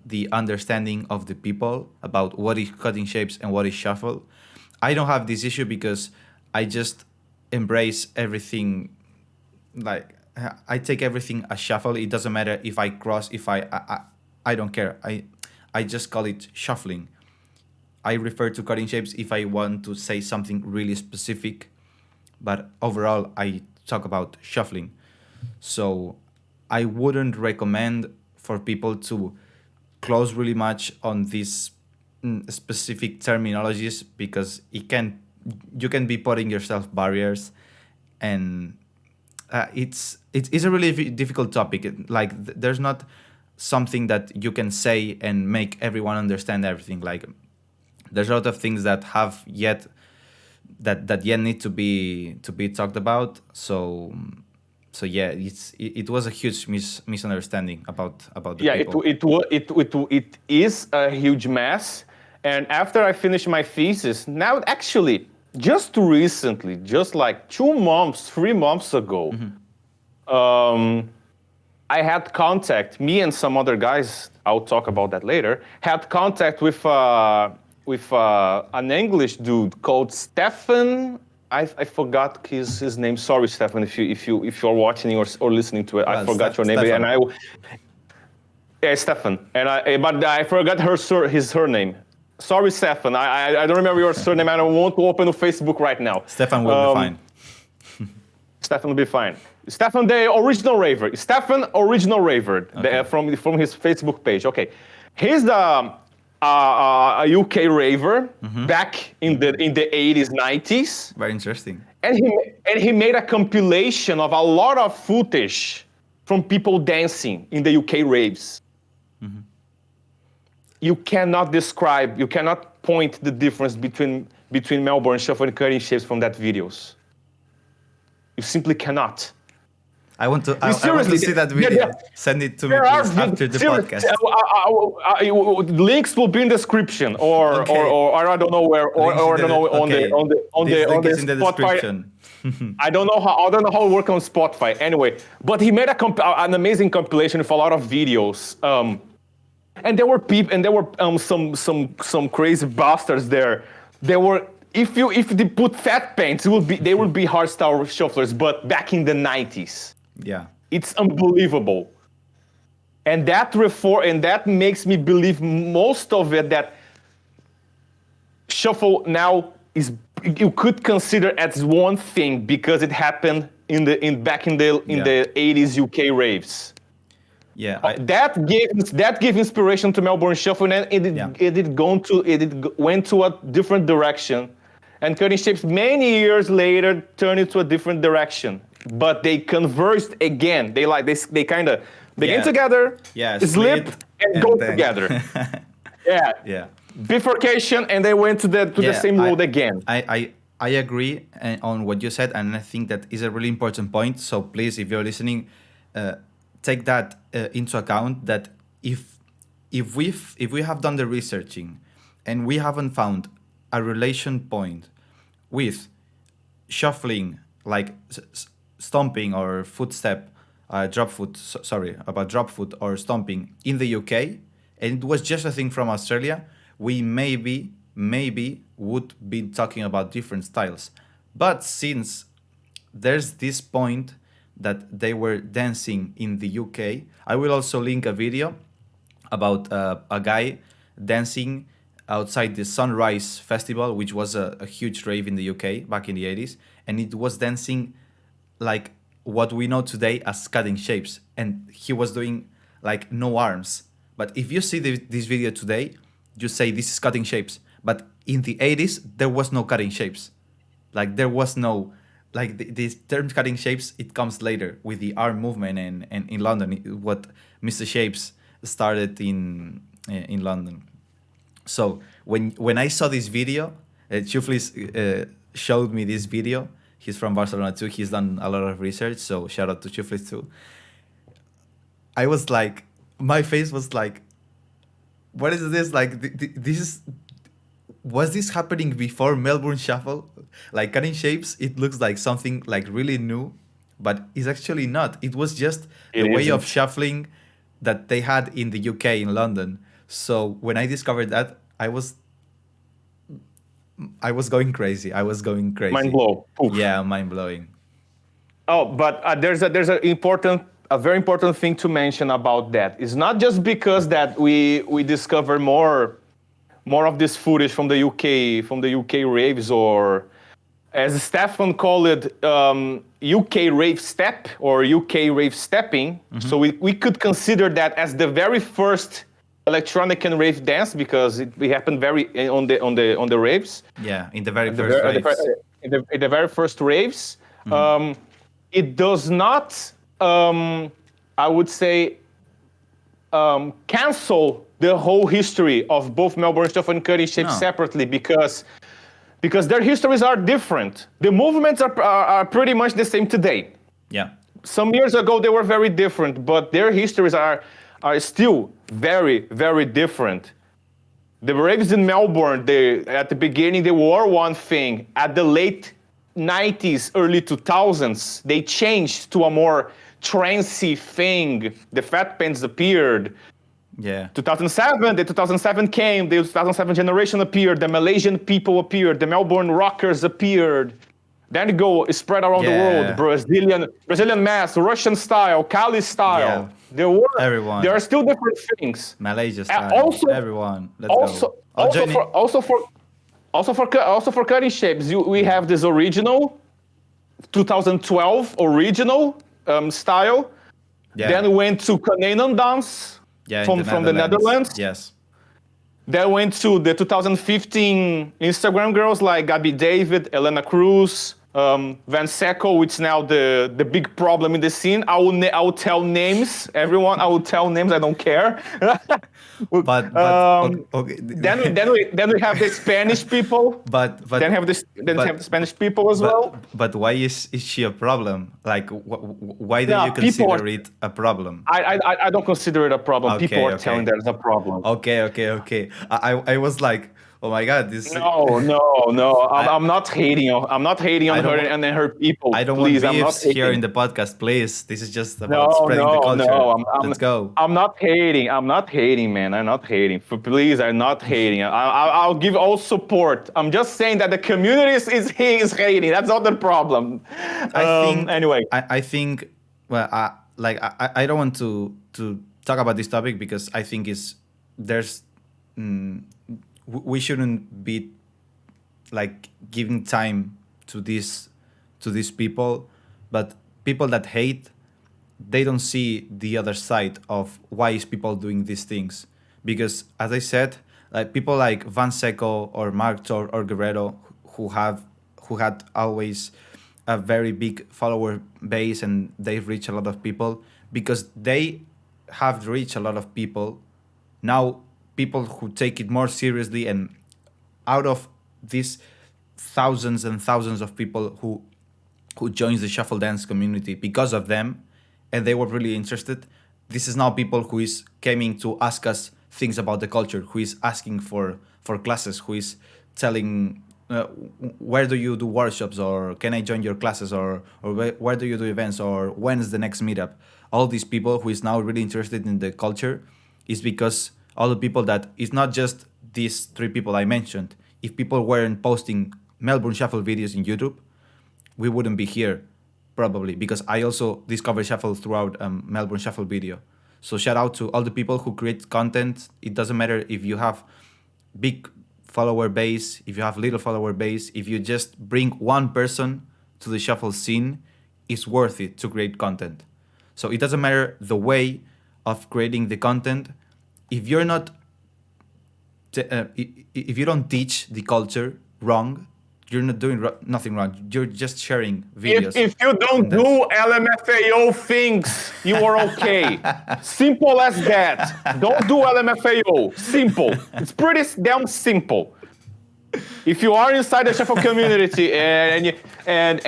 B: the understanding of the people about what is cutting shapes and what is shuffle. I don't have this issue because I just embrace everything, like I take everything as shuffle. It doesn't matter if I cross, if I don't care. I just call it shuffling. I refer to cutting shapes if I want to say something really specific, but overall I talk about shuffling. So I wouldn't recommend for people to close really much on these specific terminologies because you can be putting yourself barriers, and it's a really difficult topic. Like there's not something that you can say and make everyone understand everything. Like there's a lot of things that have yet that yet need to be talked about. So yeah, it was a huge misunderstanding about the
C: Yeah,
B: people.
C: it is a huge mess. And after I finished my thesis, now actually, just recently, just like 2 months, 3 months ago, I had contact. Me and some other guys, I'll talk about that later, had contact with an English dude called Stefan. I forgot his name. Sorry, Stefan, if you're watching or listening to it, I
B: Well,
C: forgot your name.
B: Stefan.
C: And yeah, Stefan, but I forgot his surname. Sorry, Stefan. I don't remember your surname. I don't want to open the Facebook right now.
B: Stefan will be fine.
C: Stefan will be fine. Stefan, the original raver. Stefan, original raver,
B: Okay.
C: From his Facebook page. Okay, he's a UK raver back in the 80s, 90s,
B: Very interesting.
C: and he made a compilation of a lot of footage from people dancing in the UK raves. You cannot point the difference between Melbourne Shuffle and cutting shapes from that videos. You simply cannot.
B: I want to
C: Seriously,
B: see that video. Send it to me, please, after the podcast.
C: Links will be in description, or
B: Okay.
C: or I don't know where, or I don't know on
B: This
C: the
B: link is in the
C: Spotify.
B: description.
C: I don't know how it works on Spotify. Anyway, but he made an amazing compilation with a lot of videos. And there were people, and there were some crazy bastards there. There were, if they put fat pants, they would be hardstyle shufflers, but back in the 90s.
B: Yeah.
C: It's unbelievable. And that makes me believe most of it, that shuffle now is, you could consider as one thing because it happened back in the 80s UK raves.
B: Yeah.
C: That gave inspiration to Melbourne Shuffle, and it went to a different direction, and cutting shapes many years later turned into a different direction. But they converged again. They get together, slip, and go
B: then
C: together. Yeah.
B: Yeah.
C: Bifurcation, and they went to the same road again.
B: I agree on what you said, and I think that is a really important point. So please, if you're listening, take that into account. That if we have done the researching, and we haven't found a relation point with shuffling, like stomping or footstep, drop foot. Sorry, about drop foot or stomping in the UK, and it was just a thing from Australia, we maybe would be talking about different styles. But since there's this point that they were dancing in the UK, I will also link a video about a guy dancing outside the Sunrise Festival, which was a huge rave in the UK back in the 80s, and it was dancing like what we know today as cutting shapes, and he was doing like no arms. But if you see this video today, you say this is cutting shapes. But in the 80s, there was no cutting shapes. Like there was no, like this term cutting shapes, it comes later with the arm movement, and in London, what Mr. Shapes started in London. So when I saw this video, Chuflis showed me this video. He's from Barcelona too. He's done a lot of research. So shout out to Chuflis too. I was like, my face was like, what is this? Like, this is, was this happening before Melbourne Shuffle? Like, cutting shapes, it looks like something like really new, but it's actually not. It was just
C: It
B: the way of
C: isn't.
B: shuffling that they had in the UK, in London. So when I discovered that, I was going crazy. I was going
C: Mind
B: crazy.
C: blow. Poof.
B: Yeah, mind blowing.
C: Oh, but there's a very important thing to mention about that. It's not just because that we discover more of this footage from the UK raves, or as Stefan called it, UK rave step or UK rave stepping. So we could consider that as the very first electronic and rave dance, because it happened very on the raves.
B: Yeah, in the very
C: At the,
B: first
C: ver- at the,
B: raves.
C: at the very first raves. It does not, I would say, cancel the whole history of both Melbourne Shuffle and Cutting Shapes
B: No.
C: separately, because their histories are different. The movements are pretty much the same today.
B: Yeah.
C: Some years ago they were very different, but their histories are still very, very different. The raves in Melbourne, at the beginning they were one thing. At the late 90s, early 2000s, they changed to a more trancey thing. The Fat Pants appeared.
B: Yeah.
C: 2007, the 2007 came, the 2007 generation appeared, the Malaysian people appeared, the Melbourne rockers appeared. Then it spread around the
B: Yeah.
C: world. Brazilian mass, Russian style, Cali style.
B: Yeah. Everyone.
C: There are still different things.
B: Malaysia style.
C: Also,
B: Everyone. Let's go. I'll join in.
C: Also for cutting shapes, we have this original 2012 original style.
B: Yeah.
C: Then we went to Canadian dance
B: Yeah,
C: from the Netherlands.
B: Yes.
C: Then went to the 2015 Instagram girls like Gabby David, Elena Cruz, Van Secco, which is now the big problem in the scene. I will tell names, everyone. I will tell names. I don't care.
B: But okay.
C: Then we have the Spanish people.
B: But
C: Then have the Spanish people as well.
B: But why is she a problem? Like, why do
C: Yeah,
B: you
C: people
B: consider it a problem?
C: I don't consider it a problem.
B: Okay,
C: People are
B: okay.
C: telling that it's a problem.
B: Okay. I was like, oh my god, this.
C: No. I'm not hating. I'm not hating on
B: I don't
C: her
B: want-
C: and her people.
B: I don't
C: Please,
B: want
C: I'm not
B: beefs here
C: hating.
B: in the podcast, please. This is just about spreading the culture.
C: No.
B: Let's go.
C: I'm not hating. I'm not hating, man. I'm not hating. Please, I'm not hating. I'll give all support. I'm just saying that the community is hating. That's not the problem.
B: I think
C: Anyway.
B: I think well I don't want to talk about this topic because I think we shouldn't be like giving time to these people, but people that hate, they don't see the other side of why is people doing these things, because as I said, like people like Van Secco or Mark Tor or Guerrero who had always a very big follower base and they've reached a lot of people because they have reached a lot of people. Now people who take it more seriously, and out of these thousands and thousands of people who joins the shuffle dance community because of them, and they were really interested, this is now people who is coming to ask us things about the culture, who is asking for classes, who is telling where do you do workshops, or can I join your classes, or where do you do events, or when is the next meetup. All these people who is now really interested in the culture is because all the people that it's not just these three people I mentioned. If people weren't posting Melbourne Shuffle videos in YouTube, we wouldn't be here probably, because I also discovered Shuffle throughout Melbourne Shuffle video. So shout out to all the people who create content. It doesn't matter if you have big follower base, if you have little follower base, if you just bring one person to the Shuffle scene, it's worth it to create content. So it doesn't matter the way of creating the content. If you're not, if you don't teach the culture wrong, you're not doing nothing wrong. You're just sharing videos.
C: If you don't do LMFAO things, you are okay. Simple as that. Don't do LMFAO. Simple. It's pretty damn simple. If you are inside the shuffle community and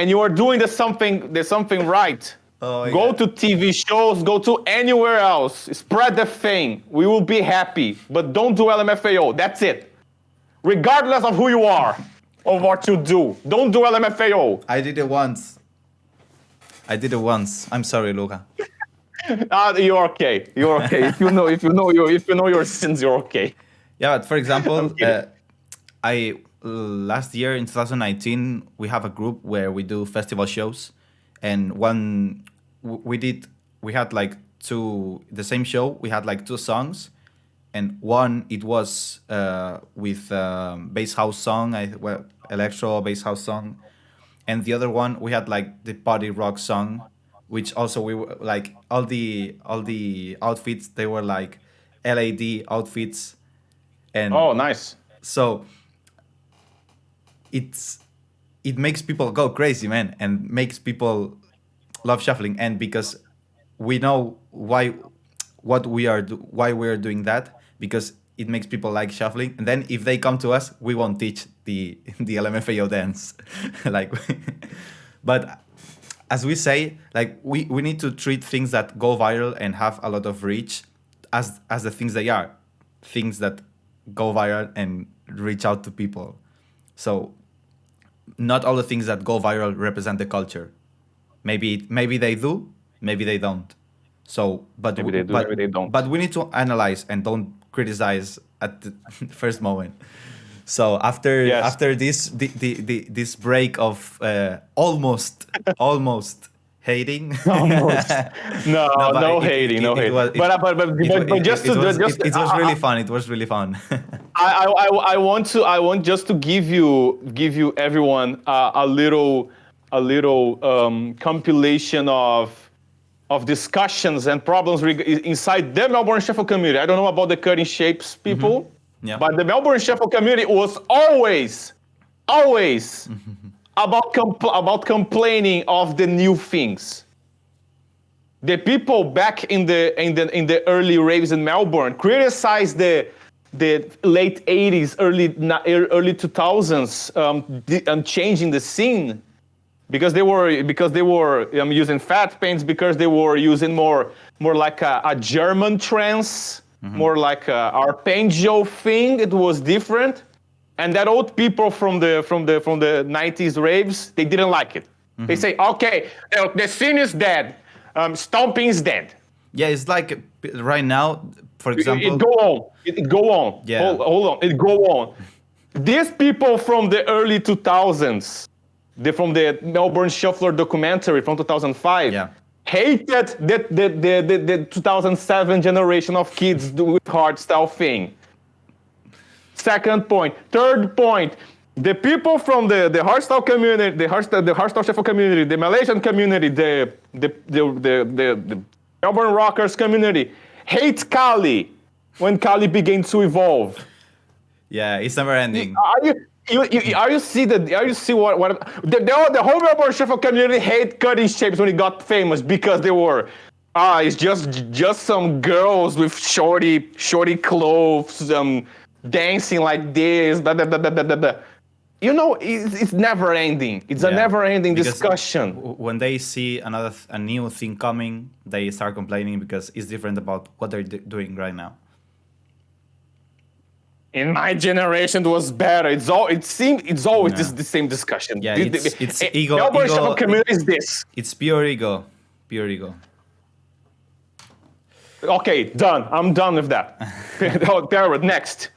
C: you are doing the something right,
B: Oh my
C: Go
B: God.
C: to TV shows, go to anywhere else. Spread the fame. We will be happy. But don't do LMFAO. That's it. Regardless of who you are or what you do, don't do LMFAO.
B: I did it once. I'm sorry, Luca.
C: You're okay. You're okay. If you know your sins, you're okay.
B: Yeah, but for
C: I'm
B: example,
C: kidding.
B: I last year in 2019 we have a group where we do festival shows, and we had like two the same show. We had like two songs, and one it was with bass house song, electro bass house song, and the other one we had like the party rock song, which also we were like all the outfits they were like LAD outfits, and
C: Oh, nice.
B: so it's it makes people go crazy, man, and makes people love shuffling. And because we know why we are doing that, because it makes people like shuffling, and then if they come to us we won't teach the the LMFAO dance like but as we say, like we need to treat things that go viral and have a lot of reach as the things they are, things that go viral and reach out to people. So not all the things that go viral represent the culture. Maybe they do, maybe they don't. So,
C: Maybe they do, maybe they don't.
B: but we need to analyze and don't criticize at the first moment. So
C: Yes.
B: after this break of almost hating.
C: Almost. No,
B: No, but
C: no hating, no hate. But just to just
B: it was really fun. It was really fun.
C: I want just to give you everyone a little compilation of discussions and problems inside the Melbourne Shuffle community. I don't know about the cutting shapes people,
B: Yeah.
C: but the Melbourne Shuffle community was always about complaining of the new things. The people back in the early raves in Melbourne criticized the late 80s, early 2000s changing the scene because they were using fat paints, because they were using more like a German trance, more like a arpeggio thing. It was different, and that old people from the 90s raves, they didn't like it. They say, okay, the scene is dead, stomping is dead.
B: Yeah, it's like right now, for example.
C: It go on.
B: Yeah.
C: Hold on. It go on. These people from the early 2000s, from the Melbourne Shuffler documentary from 2005,
B: Yeah.
C: hated the 2007 generation of kids with hardstyle thing. Second point. Third point. The people from the hardstyle community, the hardstyle shuffle community, the Malaysian community, the Melbourne Rockers community, hate Kali when Kali began to evolve.
B: Yeah, it's never ending.
C: Are you see what the whole Melbourne Shuffle community hate cutting shapes when it got famous because they were it's just some girls with shorty clothes dancing like this, blah, blah, blah, blah, blah, blah. You know, it's never ending. It's a never ending
B: Because
C: discussion.
B: When they see a new thing coming, they start complaining because it's different about what they're doing right now.
C: In my generation, it was better. It's always the same discussion.
B: Yeah, it's ego.
C: Melbourne Shuffle community is this.
B: It's pure ego. Pure ego.
C: Okay, done. I'm done with that. Parrot, next.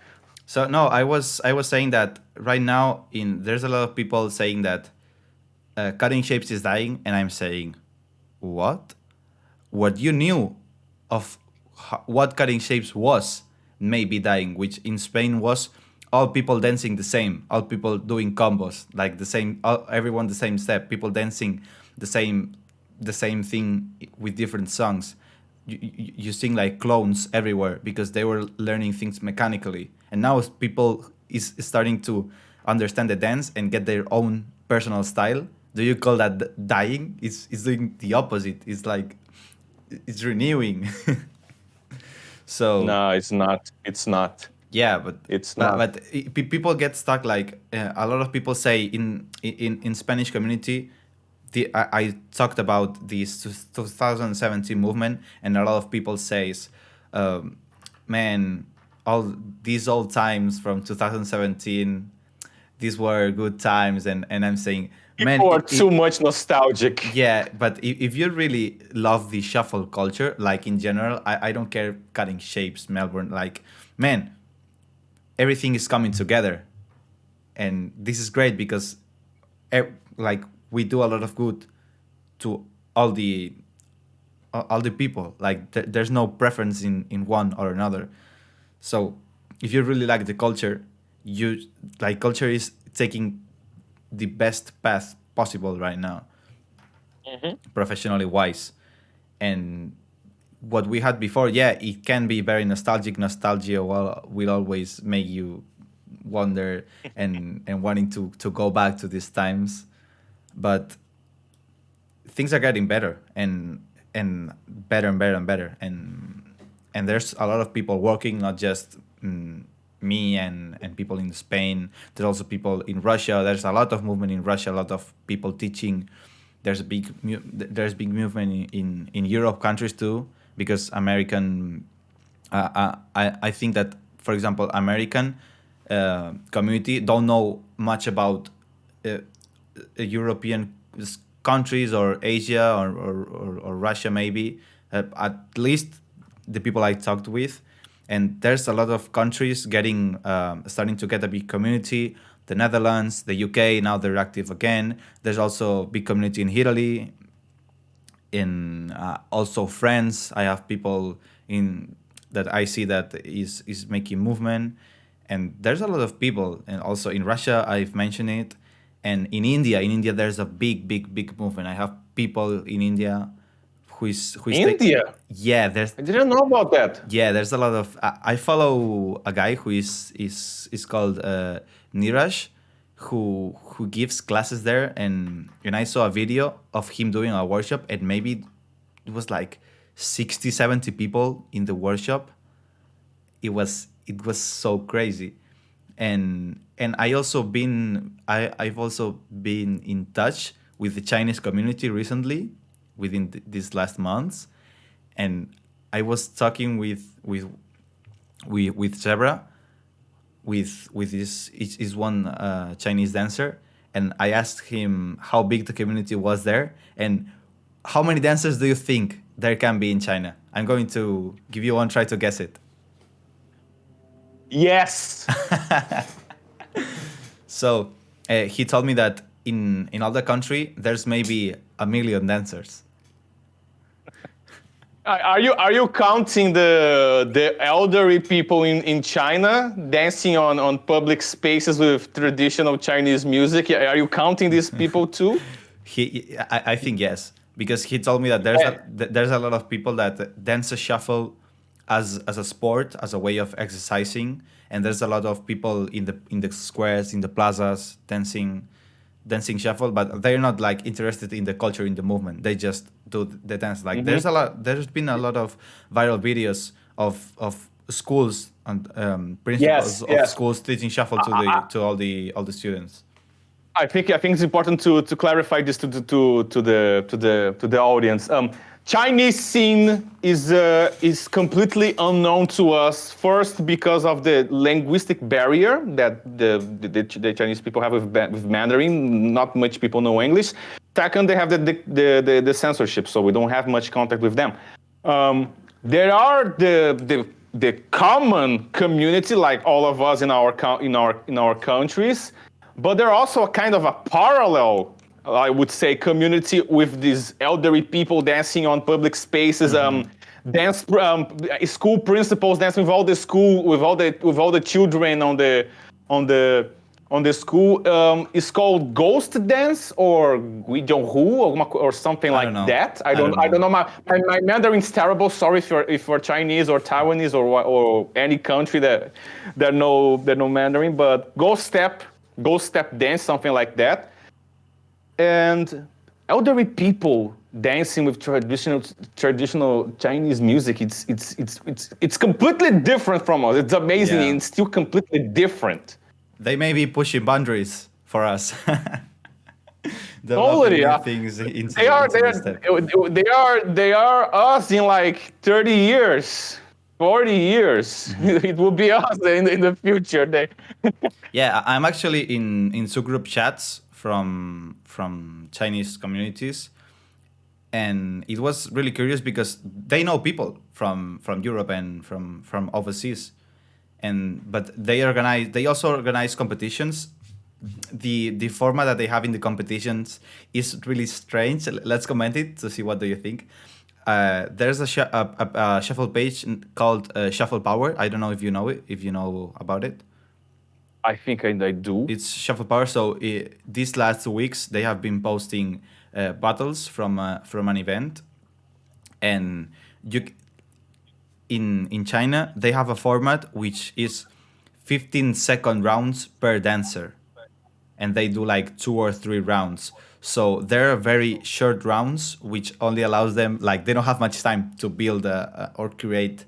B: So no, I was saying that right now there's a lot of people saying that cutting shapes is dying, and I'm saying, what? What you knew of what cutting shapes was may be dying, which in Spain was all people dancing the same, all people doing combos like the same, everyone the same step, people dancing the same thing with different songs. You sing like clones everywhere because they were learning things mechanically, and now people is starting to understand the dance and get their own personal style. Do you call that dying? It's doing the opposite. It's like it's renewing. So
C: No, it's not. It's not.
B: yeah, but
C: It's not.
B: But people get stuck. Like a lot of people say in Spanish community, I talked about this 2017 movement, and a lot of people says, man, all these old times from 2017, these were good times, and I'm saying, man,
C: People are too much nostalgic.
B: yeah, but if you really love the shuffle culture, like in general, I don't care cutting shapes, Melbourne, like, man, everything is coming together, and this is great because like we do a lot of good to all the all the people, like there's no preference in one or another. So if you really like the culture, you like culture is taking the best path possible right now, professionally wise. And what we had before, yeah, it can be very nostalgic. Nostalgia will always make you wonder and wanting to go back to these times. But things are getting better and better and better and better, and there's a lot of people working, not just me and people in Spain. There's also people in Russia. There's a lot of movement in Russia, a lot of people teaching. There's big movement in Europe countries too, because American I think that, for example, American community don't know much about uh, European countries or Asia or Russia maybe, at least the people I talked with. And there's a lot of countries getting starting to get a big community. The Netherlands, the UK, now they're active again. There's also big community in Italy, in also France. I have people in that I see that is making movement, and there's a lot of people. And also in Russia, I've mentioned it, and in India, there's a big movement. I have people in India who is
C: India?
B: yeah, there's
C: I didn't know about that.
B: yeah, there's a lot of. I follow a guy who is called Niraj, who gives classes there, and I saw a video of him doing a workshop, and maybe it was like 60, 70 people in the workshop. It was so crazy, and I've also been in touch with the Chinese community recently, within these last months, and I was talking with Zebra, with this is one Chinese dancer, and I asked him how big the community was there, and how many dancers do you think there can be in China? I'm going to give you one try to guess it.
C: Yes.
B: So he told me that in all the country there's maybe 1 million dancers.
C: Are you counting the elderly people in China dancing on public spaces with traditional Chinese music? Are you counting these people too?
B: I think yes, because he told me that there's a lot of people that dance a shuffle as a sport, as a way of exercising, and there's a lot of people in the squares, in the plazas, dancing shuffle, but they're not like interested in the culture, in the movement. They just do the dance. Like there's been a lot of viral videos of schools and principals of schools teaching shuffle to all the students.
C: I think it's important to clarify this to the audience. Chinese scene is completely unknown to us. First, because of the linguistic barrier that the Chinese people have with Mandarin. Not much people know English. Second, they have the censorship, so we don't have much contact with them. There are the common community, like all of us in our countries, but there are also a kind of a parallel, I would say, community with these elderly people dancing on public spaces, dance school principals dancing with all the children on the school. It's called ghost dance or guizhouhu or something like that. I don't know. My Mandarin's terrible. Sorry if you're Chinese or Taiwanese or any country that know Mandarin, but ghost step dance, something like that. And elderly people dancing with traditional Chinese music, it's completely different from us. It's amazing.
B: Yeah.
C: It's still completely different.
B: They may be pushing boundaries for us. developing
C: Totally.
B: new things
C: They are
B: into
C: they
B: the
C: are
B: step.
C: they are us in like 30 years, 40 years. It will be us in the future.
B: Yeah, I'm actually in subgroup chats from Chinese communities, and it was really curious because they know people from Europe and from overseas, and but they also organize competitions. The format that they have in the competitions is really strange. Let's comment it to see what do you think. There's a shuffle page called Shuffle Power. I don't know if you know it, if you know about it.
C: I think I do.
B: It's Shuffle Power. So these last 2 weeks they have been posting battles from an event, and you in China they have a format which is 15-second rounds per dancer, and they do like 2 or 3 rounds. So they're very short rounds, which only allows them, like, they don't have much time to build or create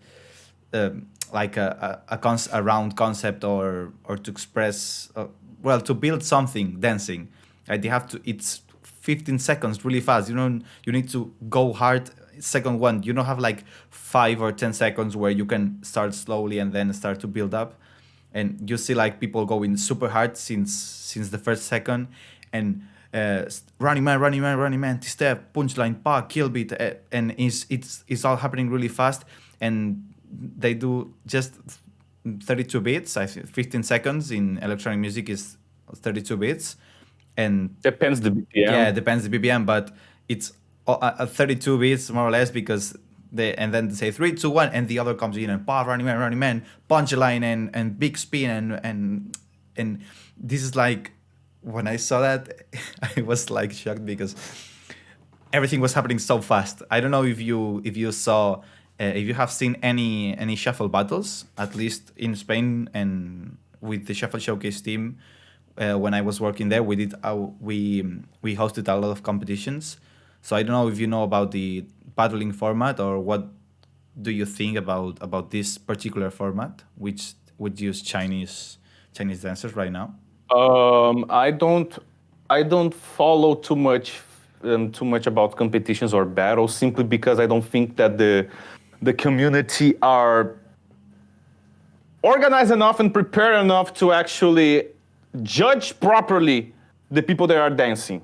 B: like a round concept or to express well, to build something dancing. Like they have to, it's 15 seconds really fast. You need to go hard. Second one, you don't have like 5 or 10 seconds where you can start slowly and then start to build up. And you see like people going super hard since the first second, and running man, running man, running man, step, punchline, pa, kill beat, and it's all happening really fast. And they do just 32 beats. I think 15 seconds in electronic music is 32 beats, and
C: Depends the
B: yeah,
C: BPM.
B: it depends the BPM, but it's 32 beats more or less, because and then they say 3, 2, 1, and the other comes in and pa, running man, punchline and big spin and this is like, when I saw that, I was like shocked because everything was happening so fast. I don't know if you saw if you have seen any shuffle battles, at least in Spain, and with the Shuffle Showcase team. When I was working there, we hosted a lot of competitions. So I don't know if you know about the battling format, or what do you think about this particular format, which would use Chinese dancers right now.
C: I don't follow too much about competitions or battles, simply because I don't think that the community are organized enough and prepared enough to actually judge properly the people that are dancing.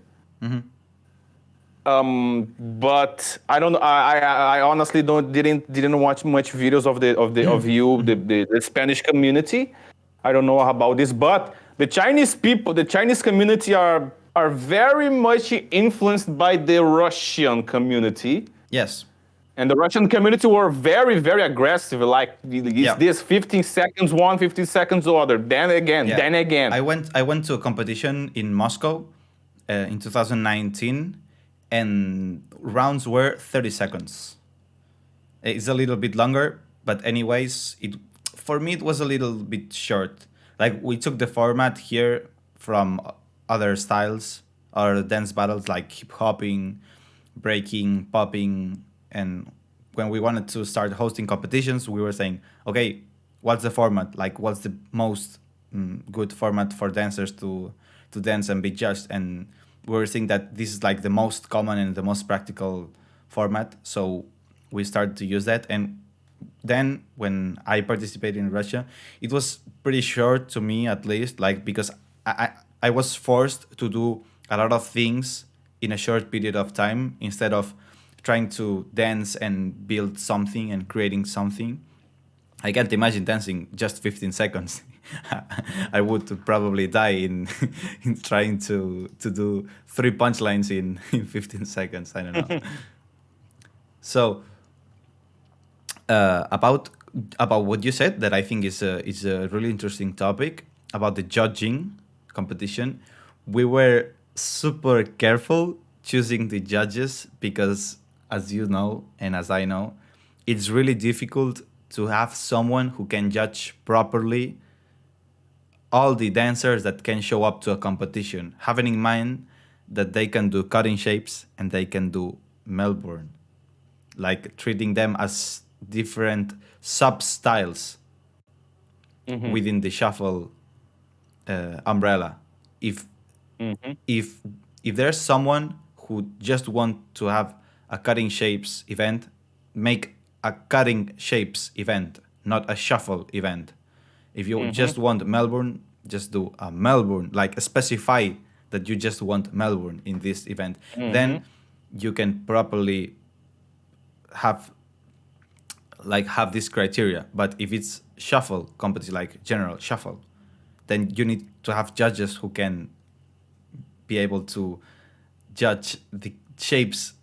C: But I don't. I honestly didn't watch much videos of you, the Spanish community. I don't know about this, but the Chinese people, the Chinese community are very much influenced by the Russian community.
B: Yes.
C: And the Russian community were very, very aggressive. Like, is
B: Yeah.
C: this 15 seconds one, 15 seconds other, then again,
B: Yeah.
C: then again.
B: I went to a competition in Moscow in 2019, and rounds were 30 seconds. It's a little bit longer, but anyways, it for me it was a little bit short. Like, we took the format here from other styles or dance battles like hip hopping, breaking, popping, and when we wanted to start hosting competitions, we were saying, okay, what's the format? Like, what's the most good format for dancers to dance and be judged? And we were seeing that this is like the most common and the most practical format. So we started to use that. And then when I participated in Russia, it was pretty short to me, at least, like, because I was forced to do a lot of things in a short period of time, instead of trying to dance and build something and creating something. I can't imagine dancing just 15 seconds. I would probably die in in trying to do 3 punchlines in 15 seconds. I don't know. So about what you said, that I think is a really interesting topic about the judging competition. We were super careful choosing the judges because, as you know and as I know, it's really difficult to have someone who can judge properly all the dancers that can show up to a competition, having in mind that they can do cutting shapes and they can do Melbourne, like treating them as different sub styles within the shuffle umbrella. If if if there's someone who just want to have a cutting shapes event, make a cutting shapes event, not a shuffle event. If you just want Melbourne, just do a Melbourne, like specify that you just want Melbourne in this event. Then you can properly have have this criteria. But if it's shuffle competition, like general shuffle, then you need to have judges who can be able to judge the shapes.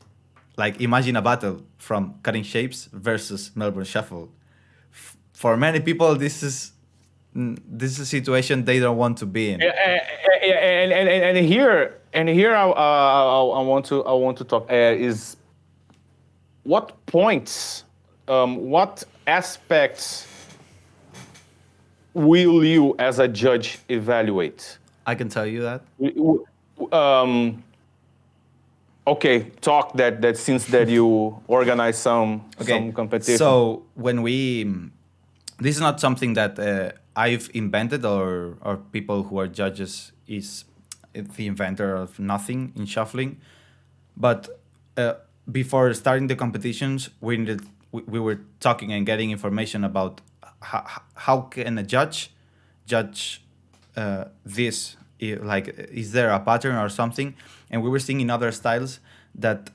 B: Like imagine a battle from cutting shapes versus Melbourne shuffle. For many people, this is a situation they don't want to be in.
C: And here I want to talk is what points, what aspects will you as a judge evaluate?
B: I can tell you that.
C: Um, okay, talk that since that you organize some competition.
B: So when this is not something that I've invented or people who are judges is the inventor of nothing in shuffling. But before starting the competitions, we were talking and getting information about how can a judge this, like is there a pattern or something. And we were seeing in other styles that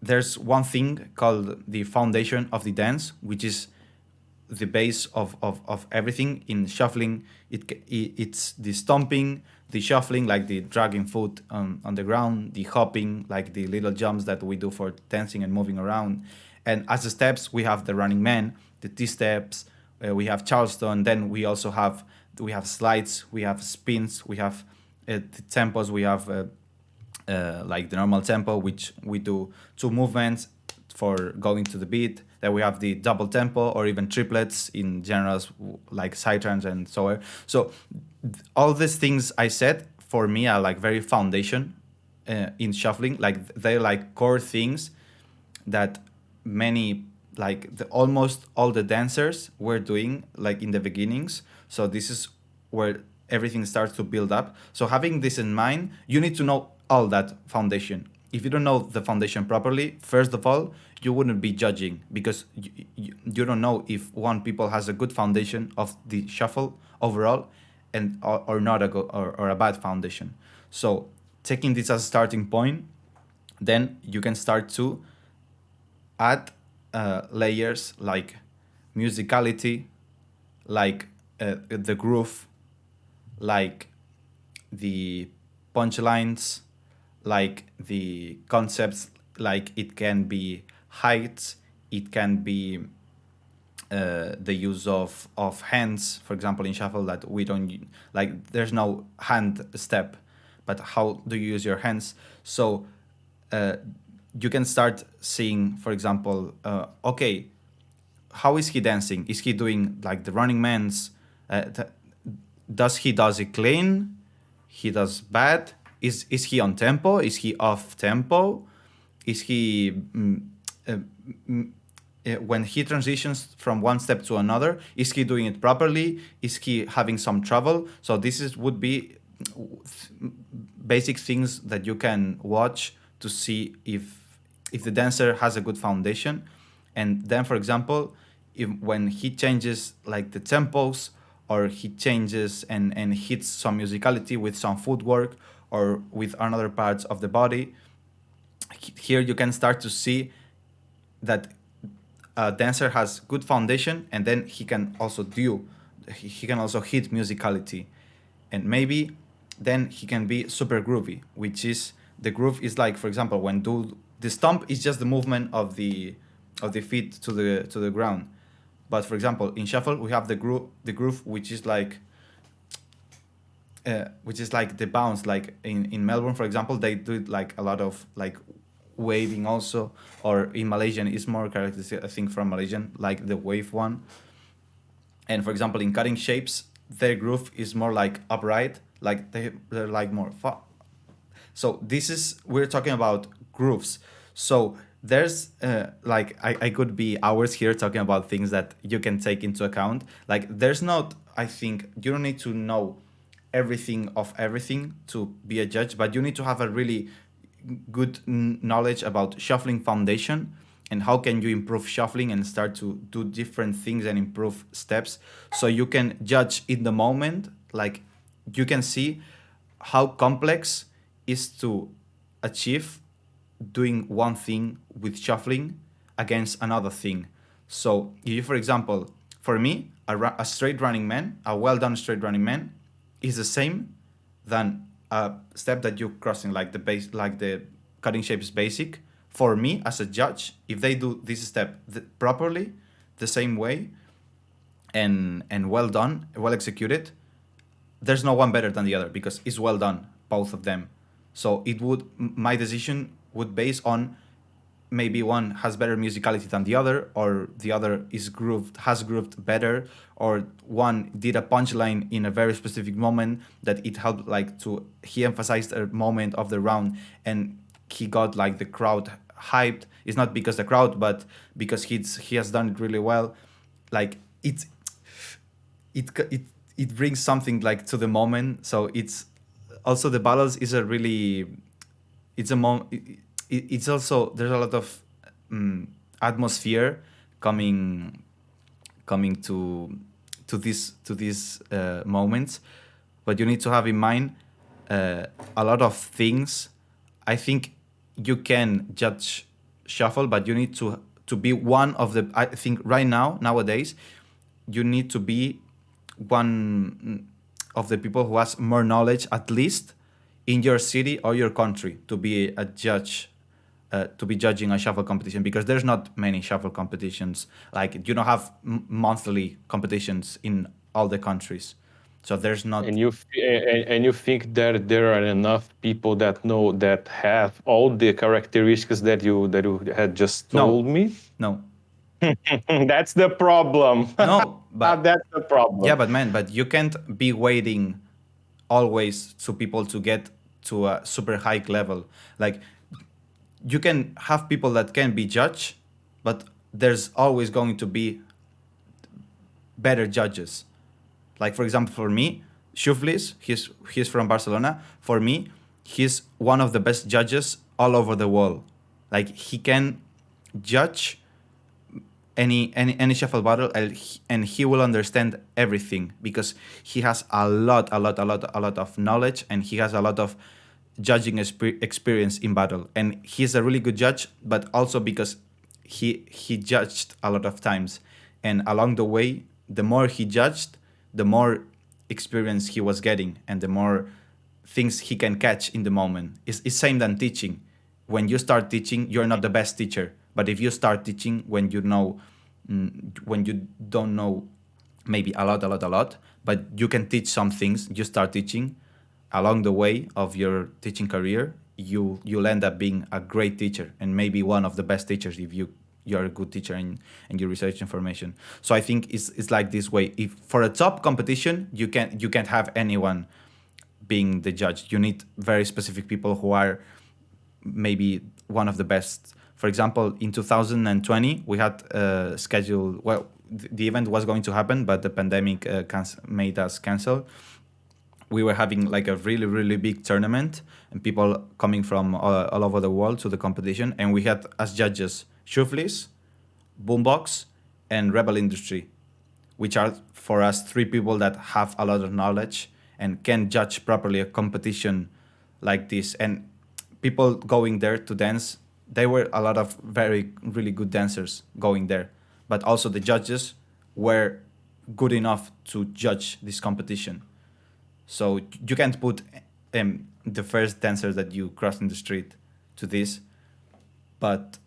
B: there's one thing called the foundation of the dance, which is the base of everything in shuffling. It's the stomping, the shuffling, like the dragging foot on the ground, the hopping, like the little jumps that we do for dancing and moving around. And as the steps, we have the running man, the T steps, we have Charleston. Then we also have slides, we have spins, we have the tempos, we have like the normal tempo, which we do 2 movements for going to the beat. Then we have the double tempo or even triplets in genres like sidetrans and so on. So all these things I said for me are like very foundation in shuffling. Like they're like core things that many almost all the dancers were doing like in the beginnings. So this is where everything starts to build up. So having this in mind, you need to know all that foundation. If you don't know the foundation properly, first of all, you wouldn't be judging because you don't know if one people has a good foundation of the shuffle overall and or not a good or a bad foundation. So taking this as a starting point, then you can start to add layers like musicality, like the groove, like the punchlines, like the concepts, like it can be heights, it can be the use of hands, for example, in shuffle that we don't like. There's no hand step, but how do you use your hands? So you can start seeing, for example, okay, how is he dancing? Is he doing like the running man's? Does it clean? He does bad. Is he on tempo? Is he off tempo? Is he when he transitions from one step to another? Is he doing it properly? Is he having some trouble? So would be basic things that you can watch to see if the dancer has a good foundation. And then, for example, when he changes like the tempos, or he changes and hits some musicality with some footwork or with another parts of the body, here you can start to see that a dancer has good foundation, and then he can also hit musicality, and maybe then he can be super groovy, which is the groove is like, for example, when the stomp is just the movement of the feet to the ground. But for example, in shuffle we have the groove, which is like the bounce. Like in Melbourne, for example, they do it like a lot of like waving also, or in Malaysian it's more characteristic, I think, from Malaysian, like the wave one. And for example, in cutting shapes, their groove is more like upright, like they're like more so we're talking about grooves. So there's like I could be hours here talking about things that you can take into account. Like there's not, I think you don't need to know everything of everything to be a judge, but you need to have a really good knowledge about shuffling foundation and how can you improve shuffling and start to do different things and improve steps so you can judge in the moment. Like you can see how complex is to achieve doing one thing with shuffling against another thing. So you, for example, for me, a straight running man, a well done straight running man, is the same than a step that you're crossing, like the base, like the cutting shape is basic. For me, as a judge, if they do this step properly, the same way, and well done, well executed, there's no one better than the other because it's well done, both of them. So it would my decision would base on maybe one has better musicality than the other, or the other is grooved has grooved better, or one did a punchline in a very specific moment that it helped like to he emphasized a moment of the round and he got like the crowd hyped. It's not because the crowd, but because he has done it really well. Like it brings something like to the moment. So it's also the battles is a really it's a it's also there's a lot of atmosphere coming coming to these moments, but you need to have in mind a lot of things. I think you can judge shuffle, but you need to be one of the. I think right now nowadays, you need to be one of the people who has more knowledge, at least in your city or your country, to be a judge, to be judging a shuffle competition, because there's not many shuffle competitions. Like you don't have monthly competitions in all the countries, so there's not.
C: And you think that there are enough people that know that have all the characteristics that you had just
B: No,
C: told me?
B: no,
C: That's the problem.
B: no. But
C: That's the
B: yeah,
C: problem.
B: but man, but you can't be waiting always to people to get to a super high level. Like you can have people that can be judged, but there's always going to be better judges. Like for example, for me, Shuflis, he's from Barcelona. For me, he's one of the best judges all over the world. Like he can judge any shuffle battle, and he will understand everything because he has a lot of knowledge, and he has a lot of judging experience in battle, and he's a really good judge, but also because he judged a lot of times, and along the way, the more he judged, the more experience he was getting, and the more things he can catch in the moment. It's same than teaching. When you start teaching, you're not the best teacher, but if you start teaching when you know, when you don't know maybe a lot, but you can teach some things, you start teaching along the way of your teaching career, you'll end up being a great teacher and maybe one of the best teachers if you're a good teacher and you research information. So I think it's like this way. If for a top competition, you can't have anyone being the judge. You need very specific people who are maybe one of the best. For example, in 2020, we had scheduled. Well, the event was going to happen, but the pandemic made us cancel. We were having like a really big tournament, and people coming from all over the world to the competition. And we had as judges Shuflis, Boombox, and Rebel Industry, which are for us three people that have a lot of knowledge and can judge properly a competition like this. And people going there to dance, there were a lot of very really good dancers going there, but also the judges were good enough to judge this competition. So you can't put the first dancer that you cross in the street to this, but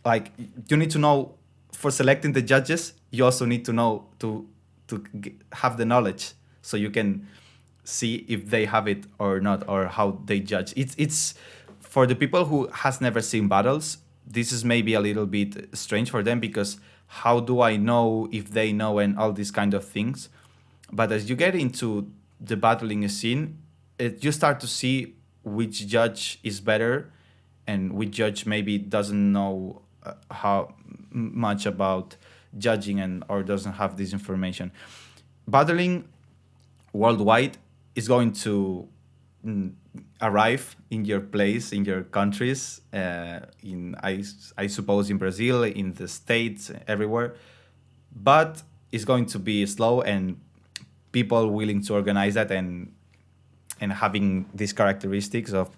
B: like you need to know for selecting the judges. You also need to know to have the knowledge so you can see if they have it or not, or how they judge. It's for the people who has never seen battles. This is maybe a little bit strange for them because how do I know if they know and all these kind of things. But as you get into the battling scene, you start to see which judge is better and which judge maybe doesn't know how much about judging and or doesn't have this information. Battling worldwide is going to arrive in your place, in your countries, I suppose in Brazil, in the States, everywhere. But it's going to be slow, and people willing to organize that and having these characteristics of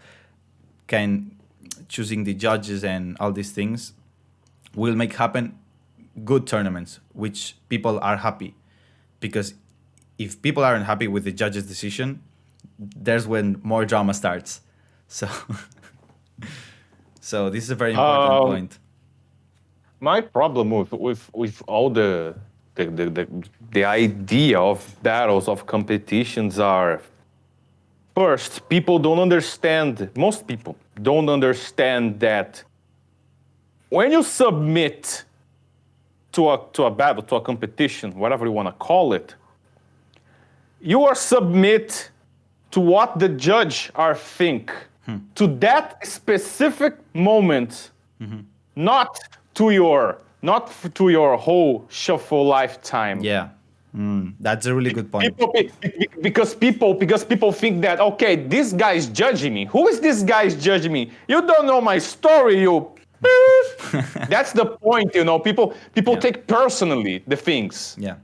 B: choosing the judges and all these things will make happen good tournaments, which people are happy. Because if people aren't happy with the judge's decision, there's when more drama starts. So, so this is a very important point.
C: My problem with all the idea of battles, of competitions are, first, most people don't understand that when you submit to a battle, to a competition, whatever you want to call it, you are submit to what the judge are think, to that specific moment, not to your whole shuffle lifetime.
B: Yeah. That's a really good point.
C: Because people think that, okay, this guy's judging me. Who is this guy's judging me? You don't know my story, you. That's the point, you know. People take personally the things.
B: Yeah.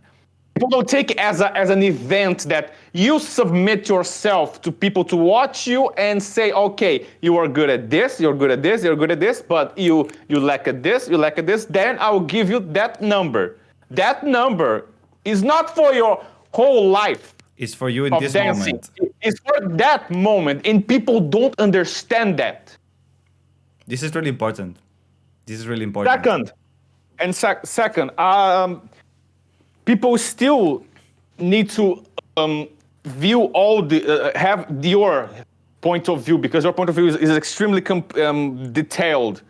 C: People don't take it as an event that you submit yourself to people to watch you and say, okay, you are good at this, you're good at this, you're good at this, but you lack at this, you lack at this. Then I will give you that number. That number is not for your whole life.
B: It's for you in this
C: dancing.
B: moment.
C: It's for that moment, and people don't understand that.
B: This is really important.
C: Second, people still need to view all have your point of view, because your point of view is extremely detailed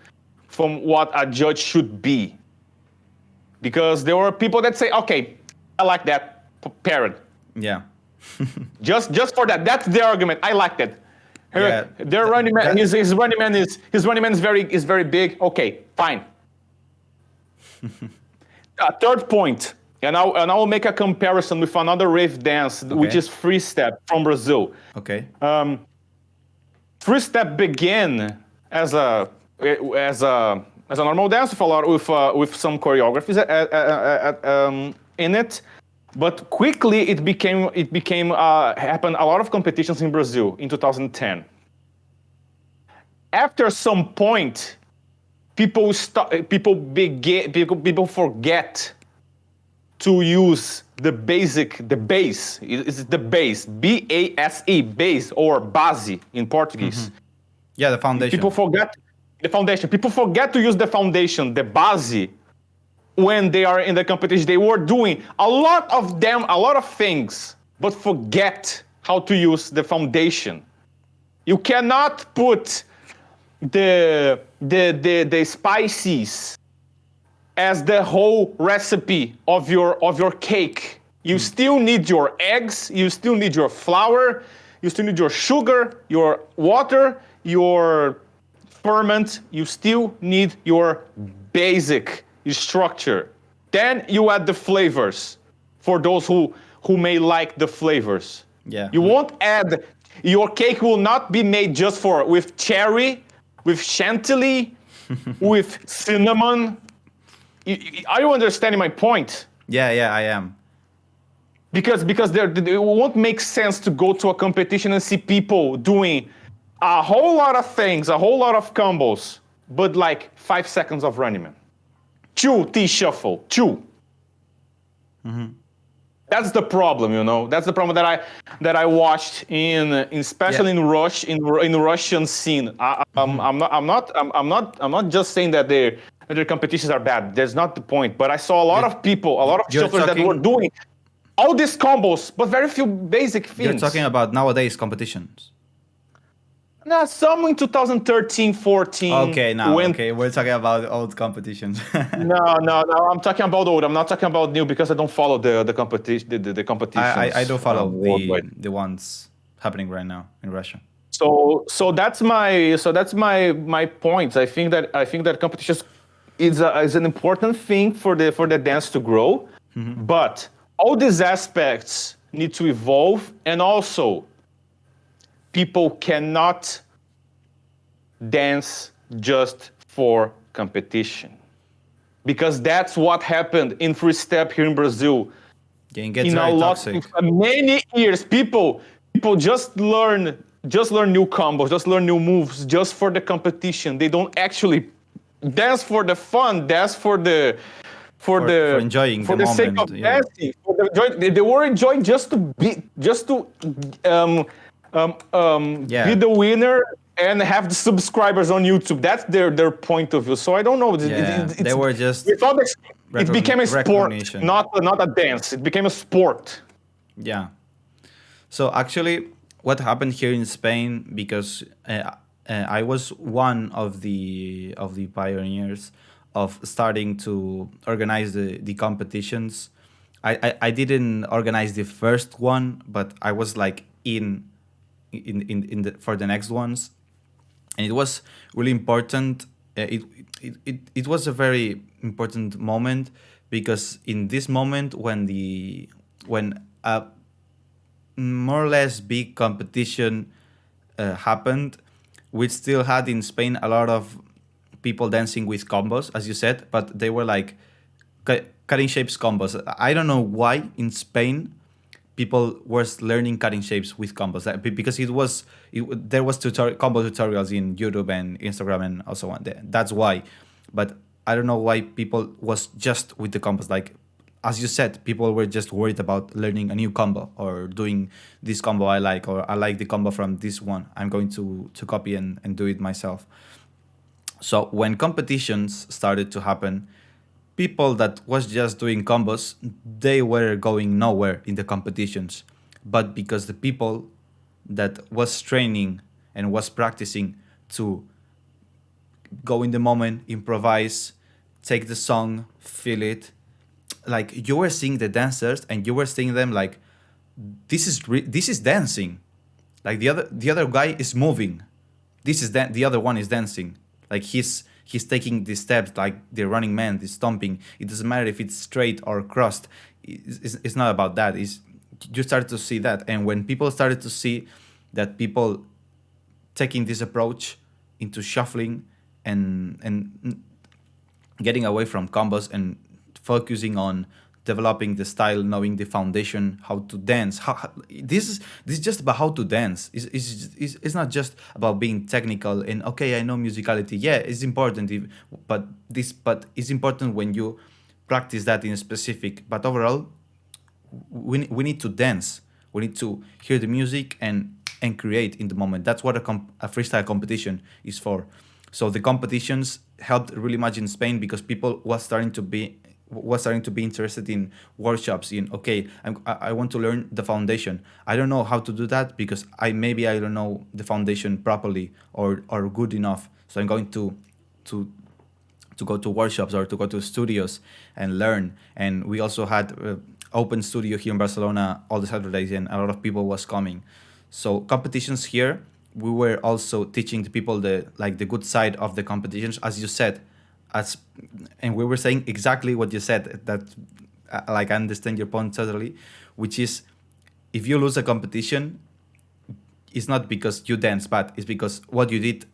C: from what a judge should be. Because there are people that say, okay, I like that parent.
B: Yeah.
C: just for that. That's their argument. I like that. Their running man, his running man is very big. Okay, fine. Third point, and I will make a comparison with another rave dance, which is free step from Brazil.
B: Okay.
C: Free step began as a normal dance with some choreographies in it. But quickly it became happened a lot of competitions in Brazil in 2010. After some point, people forget to use the base. It's the base, B-A-S-E, base, or base in Portuguese.
B: Yeah, the foundation.
C: People forget the foundation. People forget to use the foundation, the base. When they are in the competition, they were doing a lot of things, but forget how to use the foundation. You cannot put the spices as the whole recipe of your cake. You still need your eggs, you still need your flour, you still need your sugar, your water, your ferment. You still need your basic structure. Then you add the flavors for those who may like the flavors.
B: Yeah.
C: You won't add, your cake will not be made just with cherry, with chantilly, with cinnamon. Are you understanding my point?
B: Yeah, I am.
C: Because it won't make sense to go to a competition and see people doing a whole lot of things, a whole lot of combos, but like 5 seconds of running man. 2 T-shuffle, 2. That's the problem, you know. That's the problem that I watched especially in the Russian scene. I'm not just saying that their competitions are bad. That's not the point. But I saw a lot of people, a lot of shufflers that were doing all these combos, but very few basic things.
B: You're talking about nowadays competitions.
C: No, some in 2013, 14.
B: Okay, we're talking about old competitions.
C: No, I'm talking about old. I'm not talking about new, because I don't follow the competition. The competitions.
B: I do follow the ones happening right now in Russia.
C: So that's my point. I think that competitions is an important thing for the dance to grow, but all these aspects need to evolve, and also people cannot dance just for competition, because that's what happened in free step here in Brazil.
B: Yeah, it gets
C: In a
B: very
C: lot, in
B: toxic.
C: many years, people just learn new combos, just learn new moves, just for the competition. They don't actually dance for the fun, dance
B: For enjoying
C: for
B: the
C: the sake
B: moment.
C: of
B: Yeah.
C: dancing, for the joy. They were enjoying just to um, be
B: Yeah.
C: the winner and have the subscribers on YouTube. That's their point of view. So I don't know.
B: Yeah. They
C: It's
B: were just
C: without it became a sport,
B: recognition.
C: not a dance. It became a sport.
B: Yeah. So actually, what happened here in Spain, because I was one of the pioneers of starting to organize the competitions. I didn't organize the first one, but I was like in the for the next ones, and it was really important. It was a very important moment, because in this moment when more or less big competition happened, we still had in Spain a lot of people dancing with combos, as you said, but they were like cutting shapes combos. I don't know why in Spain people were learning cutting shapes with combos, because there was combo tutorials in YouTube and Instagram and also on there. That's why. But I don't know why people was just with the combos. Like, as you said, people were just worried about learning a new combo or doing this combo I like, or I like the combo from this one, I'm going to copy and do it myself. So when competitions started to happen, people that was just doing combos, they were going nowhere in the competitions. But because the people that was training and was practicing to go in the moment, improvise, take the song, feel it, like you were seeing the dancers and you were seeing them like, this is dancing. Like the other guy is moving. The other one is dancing. Like he's taking the steps like the running man, the stomping. It doesn't matter if it's straight or crossed. It's not about that. It's, you start to see that, and when people started to see that people taking this approach into shuffling and getting away from combos and focusing on developing the style, knowing the foundation, how to dance. This is just about how to dance. It's not just about being technical and okay, I know musicality. Yeah, it's important, but it's important when you practice that in specific. But overall, we need to dance. We need to hear the music and create in the moment. That's what a freestyle competition is for. So the competitions helped really much in Spain because people was starting to be interested in workshops. In okay, I want to learn the foundation. I don't know how to do that because I don't know the foundation properly or good enough. So I'm going to to go to workshops or to go to studios and learn. And we also had open studio here in Barcelona all the Saturdays, and a lot of people was coming. So competitions here, we were also teaching the people the good side of the competitions, as you said, as and we were saying exactly what you said. That like I understand your point totally, which is if you lose a competition, it's not because you dance bad, it's because what you did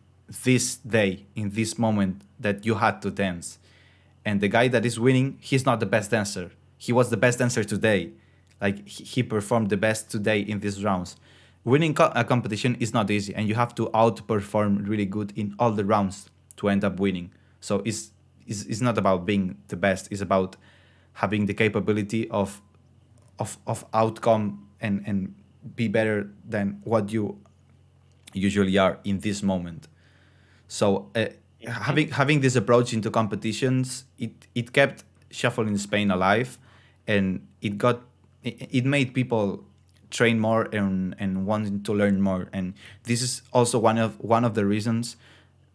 B: this day in this moment that you had to dance. And the guy that is winning, he's not the best dancer. He was the best dancer today. Like he performed the best today in these rounds. Winning a competition is not easy, and you have to outperform really good in all the rounds to end up winning. So it's not about being the best. It's about having the capability of outcome and be better than what you usually are in this moment. So having this approach into competitions, it kept shuffle in Spain alive, and it made people train more and wanting to learn more. And this is also one of the reasons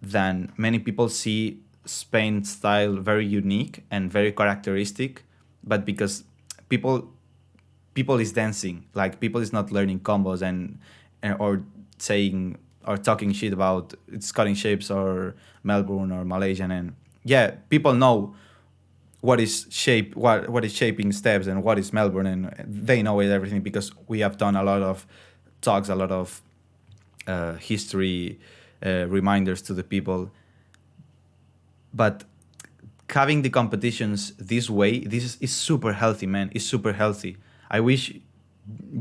B: that many people see Spain style very unique and very characteristic, but because people people is dancing, like people is not learning combos and or saying or talking shit about it's cutting shapes or Melbourne or Malaysian. And yeah, people know what is shaping steps and what is Melbourne, and they know it everything because we have done a lot of talks, a lot of history reminders to the people. But having the competitions this way, is super healthy, man. It's super healthy. I wish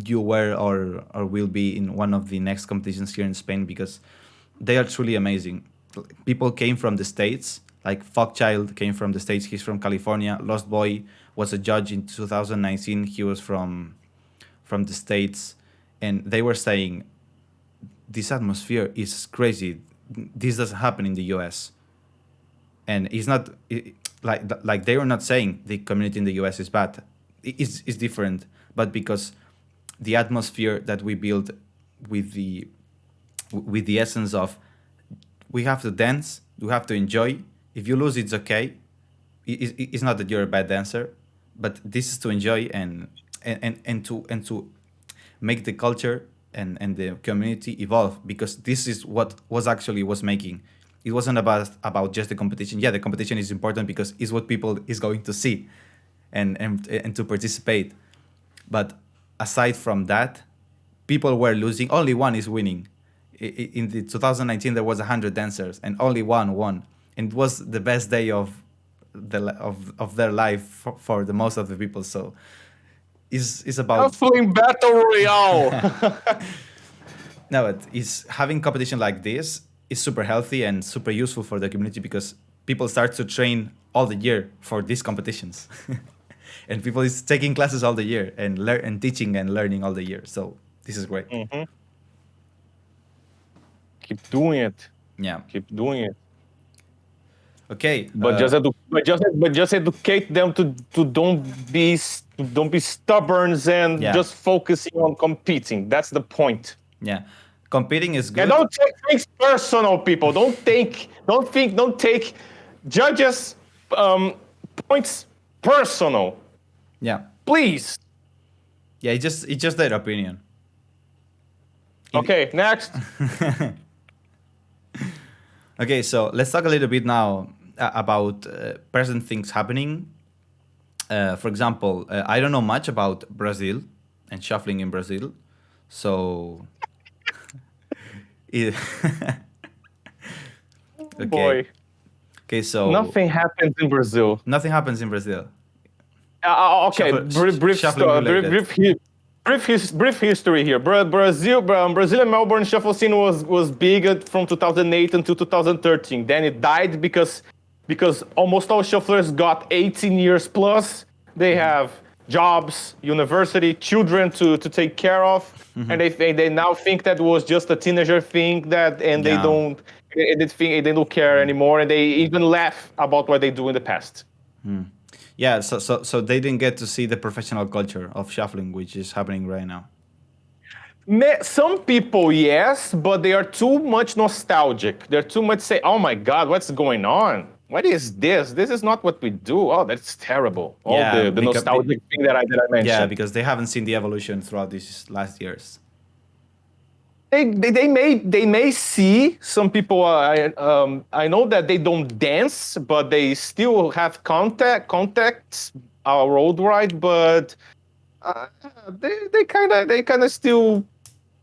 B: you were or will be in one of the next competitions here in Spain because they are truly amazing. People came from the States, like Fogchild came from the States. He's from California. Lost Boy was a judge in 2019. He was from the States, and they were saying this atmosphere is crazy. This doesn't happen in the US, and it's not like they are not saying the community in the US is bad. It's different, but because the atmosphere that we build with the essence of we have to dance, we have to enjoy. If you lose, it's okay. It's not that you're a bad dancer, but this is to enjoy and to make the culture and the community evolve, because this is what was making. It wasn't about just the competition. Yeah, the competition is important because it's what people is going to see and to participate. But aside from that, people were losing. Only one is winning. In the 2019, there was 100 dancers and only one won, and it was the best day of their life for the most of the people. So it's about
C: Shuffling battle royale.
B: no, but it's having competition like this is super healthy and super useful for the community because people start to train all the year for these competitions, and people is taking classes all the year and teaching and learning all the year. So this is great.
C: Keep doing it.
B: Yeah.
C: Keep doing it.
B: Okay.
C: But just educate them to don't be stubborn and
B: Yeah.
C: just focusing on competing. That's the point.
B: Yeah. Competing is good.
C: And don't take things personal, people. Don't take judges' points personal.
B: Yeah.
C: Please.
B: Yeah. It's just their opinion.
C: Okay. Next.
B: Okay. So let's talk a little bit now about present things happening. For example, I don't know much about Brazil and shuffling in Brazil, so. Okay.
C: Boy.
B: Okay, so
C: Nothing happens in Brazil.
B: Nothing happens in Brazil.
C: Okay, brief history here. Brazil and Melbourne shuffle scene was big from 2008 until 2013. Then it died because almost all shufflers got 18 years plus. They have jobs, university, children to take care of, and they now think that was just a teenager thing they don't care anymore, and they even laugh about what they do in the past.
B: Yeah, so they didn't get to see the professional culture of shuffling, which is happening right now.
C: Some people, yes, but they are too much nostalgic. They're too much say, "Oh my God, what's going on? What is this? This is not what we do. Oh, that's terrible." The nostalgic thing that I mentioned.
B: Yeah, because they haven't seen the evolution throughout these last years.
C: They may see some people. I know that they don't dance, but they still have contacts worldwide. But they kind of still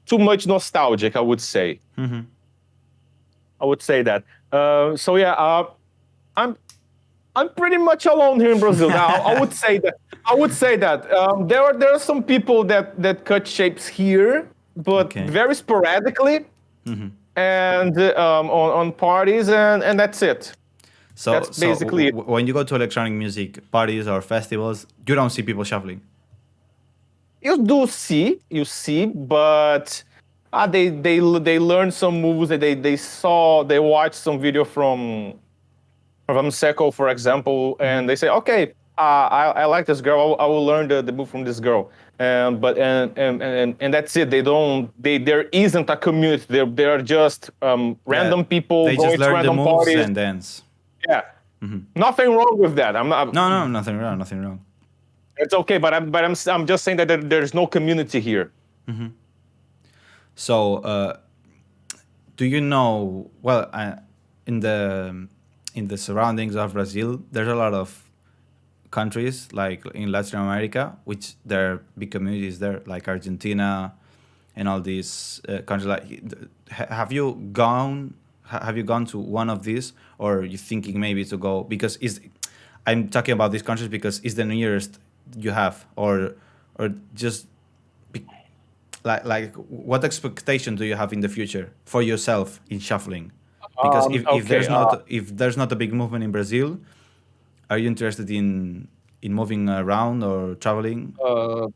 C: too much nostalgic, I would say. I would say that. So yeah, I'm pretty much alone here in Brazil. Now, I would say that there are some people that cut shapes here, but very sporadically, and on parties, and that's it.
B: So
C: that's basically it.
B: When you go to electronic music parties or festivals, you don't see people shuffling.
C: You see, but they learned some moves. They watched some video from Seco, for example, and they say, okay, I like this girl. I will learn the move from this girl. And that's it. There isn't a community. They are just random people
B: they
C: going
B: just learn
C: to random
B: the moves
C: parties
B: and dance.
C: Yeah, nothing wrong with that. I'm not.
B: No, nothing wrong.
C: It's okay, but I'm just saying that there's no community here.
B: So, do you know? Well, in the surroundings of Brazil, there's a lot of countries like in Latin America, which there are big communities there, like Argentina and all these countries. Like, have you gone? Have you gone to one of these, or are you thinking maybe to go? Because is I'm talking about these countries because it's the nearest you have, or just be, like what expectation do you have in the future for yourself in shuffling? Because
C: Okay.
B: if there's not a big movement in Brazil, are you interested in moving around or traveling?
C: Uh,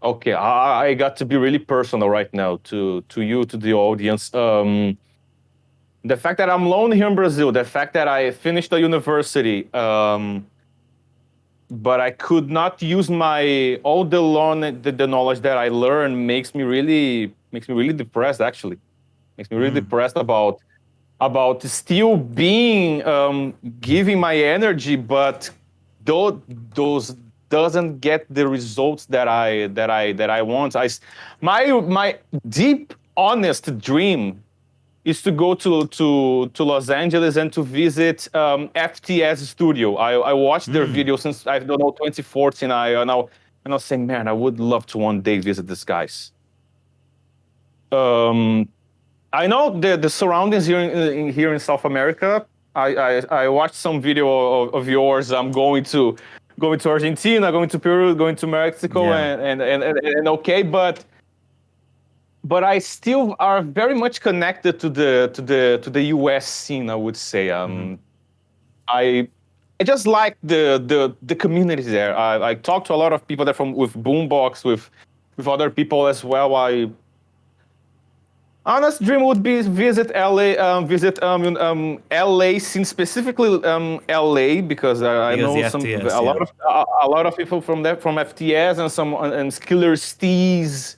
C: okay. I got to be really personal right now to you, to the audience. The fact that I'm alone here in Brazil, the fact that I finished the university, but I could not use my all the knowledge that I learned makes me really depressed. Actually, makes me really depressed about still being giving my energy, but those doesn't get the results that I want. My deep honest dream is to go to Los Angeles and to visit FTS Studio. I watched their video since I don't know 2014. I say, man, I would love to one day visit these guys. I know the surroundings here in South America. I watched some video of yours. I'm going to Argentina, going to Peru, going to Mexico,
B: Yeah.
C: and okay, but I still are very much connected to the US scene. I would say. I I just like the community there. I talk to a lot of people there from with Boombox with other people as well. Honest dream would be visit LA, visit LA scene, specifically LA, because I
B: Because
C: know
B: the FTS, yeah.
C: a lot of people from there from FTS and some and Skiller Steez,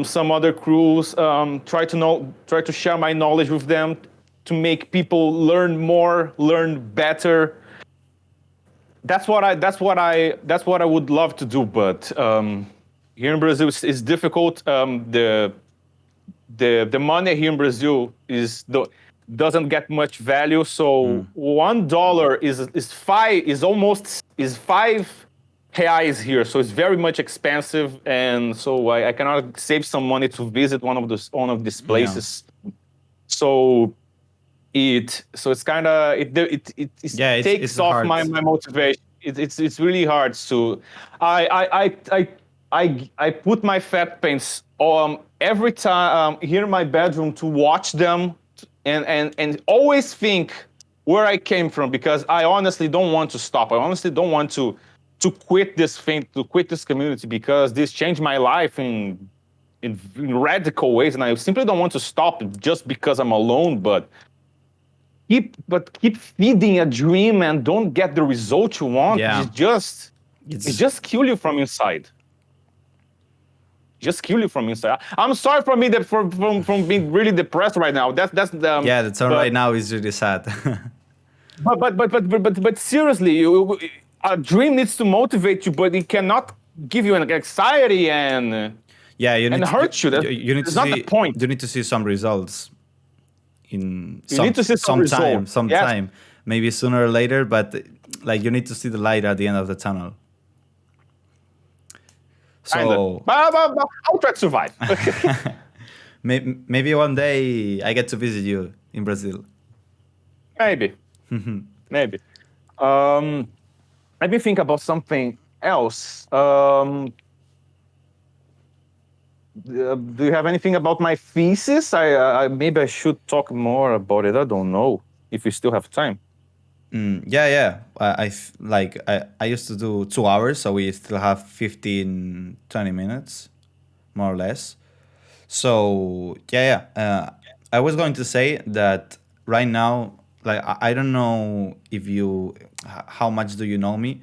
C: some other crews. Try to share my knowledge with them to make people learn more, learn better. That's what I would love to do, but here in Brazil it's difficult. The money here in Brazil doesn't get much value. So $1 is 5 reais here. So it's very much expensive, and so I cannot save some money to visit one of these
B: Yeah.
C: places. So it's kind of
B: Yeah, it's
C: takes off
B: hard.
C: my motivation. It's really hard to I put my fat pants every time here in my bedroom to watch them and always think where I came from, because I honestly don't want to stop. I honestly don't want to quit this thing, to quit this community, because this changed my life in radical ways, and I simply don't want to stop just because I'm alone. But keep feeding a dream and don't get the result you want.
B: Yeah.
C: It just kill you from inside. Just kill you from inside. I'm sorry for me that from being really depressed right now. That's the
B: Yeah, the tone right now is really sad.
C: but seriously, a dream needs to motivate you, but it cannot give you an anxiety and
B: yeah, you need
C: and hurt you.
B: you need to
C: That's not
B: see
C: the point.
B: you need to see some results in
C: You need to see some
B: time,
C: result. Yes,
B: maybe sooner or later, but like you need to see the light at the end of the tunnel.
C: kinda.
B: So
C: But I'll try to survive.
B: maybe one day I get to visit you in Brazil.
C: Maybe. Maybe. Let me think about something else. Do you have anything about my thesis? Maybe I should talk more about it. I don't know if we still have time.
B: Yeah. I used to do 2 hours, so we still have 15, 20 minutes, more or less. So yeah. I was going to say that right now, like I don't know if you how much do you know me,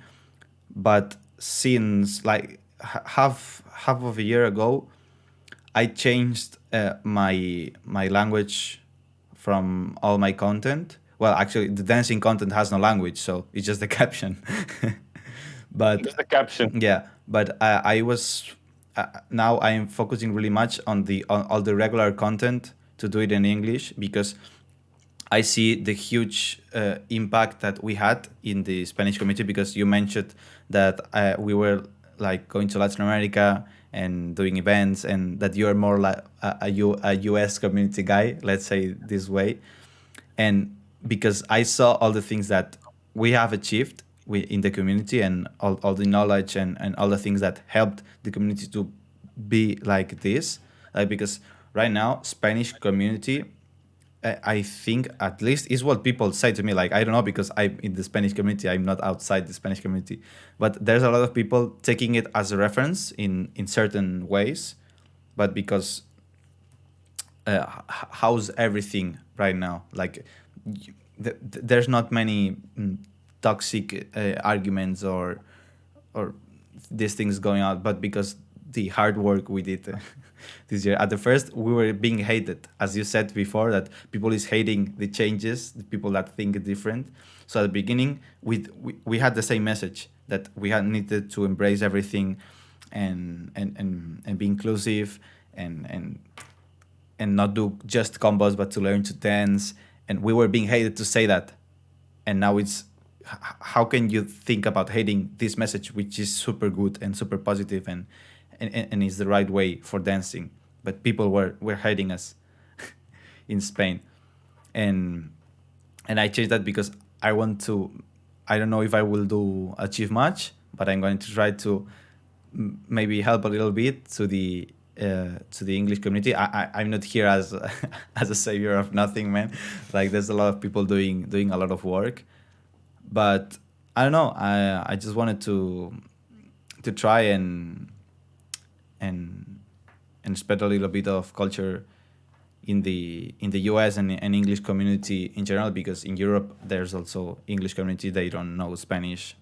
B: but since like half of a year ago, I changed my language from all my content. Well, actually, the dancing content has no language, so it's just the caption.
C: Just
B: But
C: the caption.
B: yeah, but I was now I am focusing really much on all the regular content to do it in English, because I see the huge impact that we had in the Spanish community, because you mentioned that we were like going to Latin America and doing events, and that you are more like a US community guy, let's say this way. And because I saw all the things that we have achieved in the community, and all the knowledge, and all the things that helped the community to be like this, because right now Spanish community, I think, at least, is what people say to me. Like, I don't know, because I'm in the Spanish community, I'm not outside the Spanish community, but there's a lot of people taking it as a reference in certain ways. But because how's everything right now? Like, there's not many toxic arguments or these things going out, but because the hard work we did this year. At the first, we were being hated, as you said before, that people is hating the changes, the people that think different. So at the beginning, we had the same message, that we had needed to embrace everything, and be inclusive, and not do just combos, but to learn to dance. And we were being hated to say that. And now it's, how can you think about hating this message, which is super good and super positive, and is the right way for dancing? But people were hating us in Spain. And I changed that, because I want to, I don't know if I will achieve much, but I'm going to try to maybe help a little bit to the English community. I'm not here as as a savior of nothing, man. Like, there's a lot of people doing a lot of work, but I don't know. I just wanted to try and spread a little bit of culture in the US, and English community in general, because in Europe there's also English community. They don't know Spanish,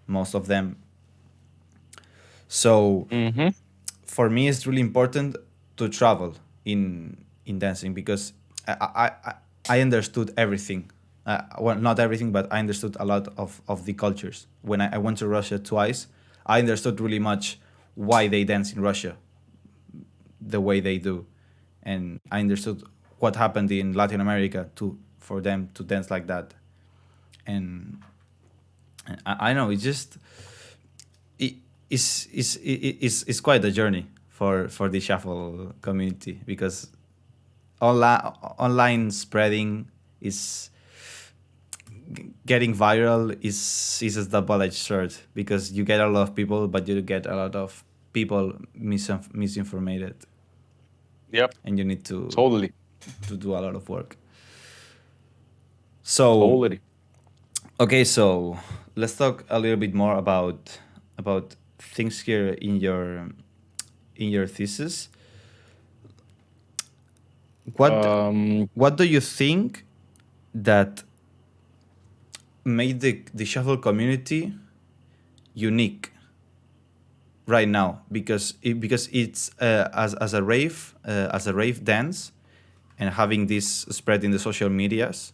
B: most of them. So for me, it's really important to travel in dancing, because I understood everything. Well, not everything, but I understood a lot of the cultures. When I went to Russia twice, I understood really much why they dance in Russia the way they do, and I understood what happened in Latin America for them to dance like that. And I know it's just it's quite a journey for the shuffle community, because online spreading is getting viral is a double-edged sword, because you get a lot of people, but you get a lot of people misinformed.
C: Yep.
B: And you need to
C: Totally.
B: do a lot of work. So
C: Totally.
B: okay, so let's talk a little bit more about things here in your thesis. What do you think that made the shuffle community unique right now? Because it's as a rave dance, and having this spread in the social medias,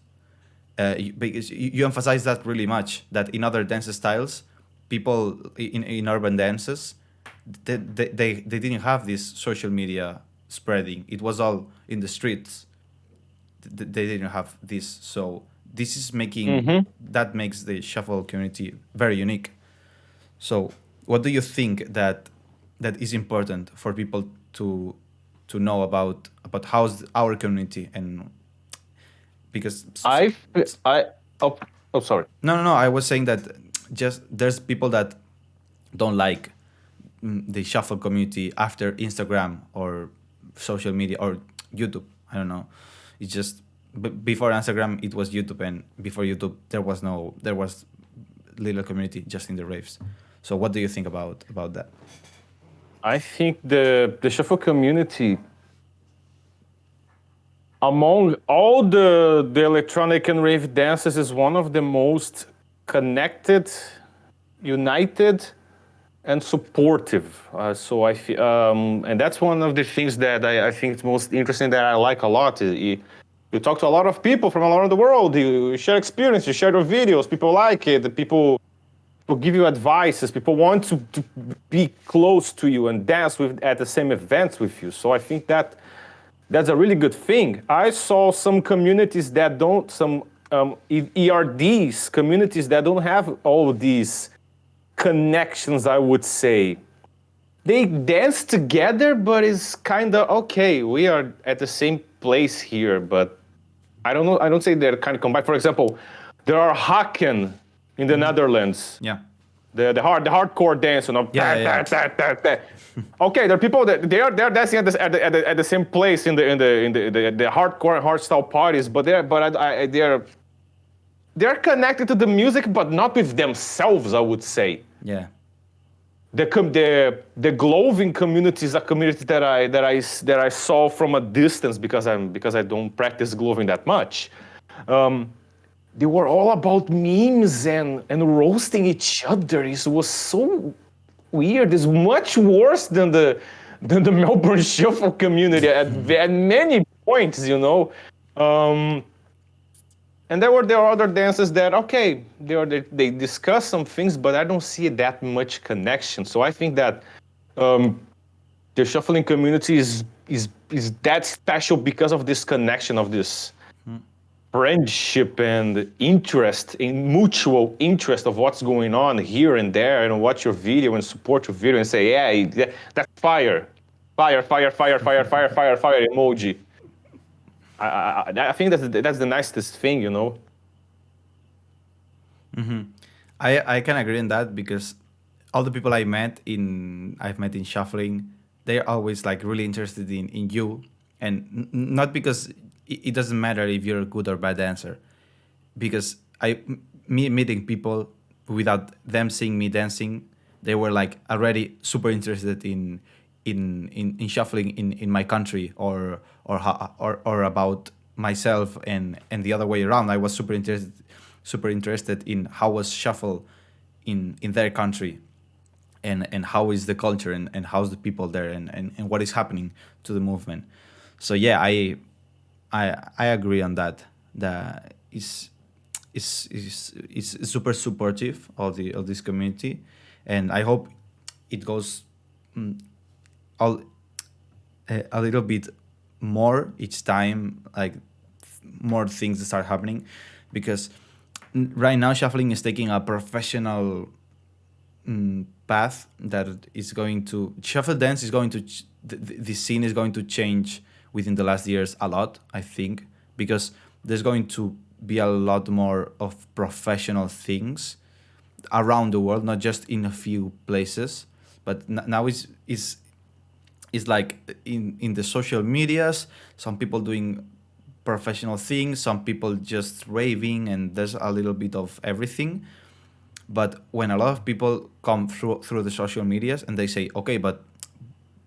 B: because you emphasize that really much, that in other dance styles, people in urban dances, they didn't have this social media spreading. It was all in the streets. They didn't have this. So this is making that makes the shuffle community very unique. So what do you think that is important for people to know about how's our community? And because
C: I oh sorry.
B: no, I was saying that just there's people that don't like the shuffle community after Instagram or social media or YouTube. I don't know. It's just before Instagram it was YouTube, and before YouTube there was little community just in the raves. So what do you think about that?
C: I think the shuffle community, among all the electronic and rave dances, is one of the most connected, united, and supportive. So I feel, and that's one of the things that I think is most interesting, that I like a lot. You talk to a lot of people from all around the world. You share experience. You share your videos. People like it. People give you advices. People want to be close to you and dance at the same events with you. So I think that That's a really good thing. I saw some communities that don't, some ERDs, communities that don't have all these connections, I would say. They dance together, but it's kind of okay. We are at the same place here, but I don't know. I don't say they're kind of combined. For example, there are Haken in the Netherlands.
B: Yeah.
C: The hardcore dance, you know.
B: Yeah.
C: Okay, there are people that they're dancing at the same place in the hardcore and hardstyle parties, but they're connected to the music, but not with themselves, I would say.
B: Yeah.
C: The Gloving community is a community that I saw from a distance because I don't practice Gloving that much. They were all about memes and roasting each other. It was so weird. It's much worse than the Melbourne Shuffle community at many points, you know. And there are other dances that they discuss some things, but I don't see that much connection. So I think that the shuffling community is that special because of this connection of this friendship and interest, in mutual interest of what's going on here and there, and watch your video and support your video and say, yeah, that's fire emoji. I think that's the nicest thing, you know.
B: I can agree in that because all the people I've met in shuffling, they're always like really interested in you, and not because it doesn't matter if you're a good or bad dancer, because meeting people without them seeing me dancing, they were like already super interested in shuffling in my country or about myself, and the other way around. I was super interested in how was shuffle in their country, and how is the culture, and how's the people there, and what is happening to the movement. So yeah, I agree on that. That is super supportive of this community, and I hope it goes a little bit more each time, like more things start happening, because right now shuffling is taking a professional path that is going to shuffle dance is going to the scene is going to change within the last years a lot, I think, because there's going to be a lot more of professional things around the world, not just in a few places, but now is like in the social medias, some people doing professional things, some people just raving, and there's a little bit of everything. But when a lot of people come through the social medias and they say, okay, but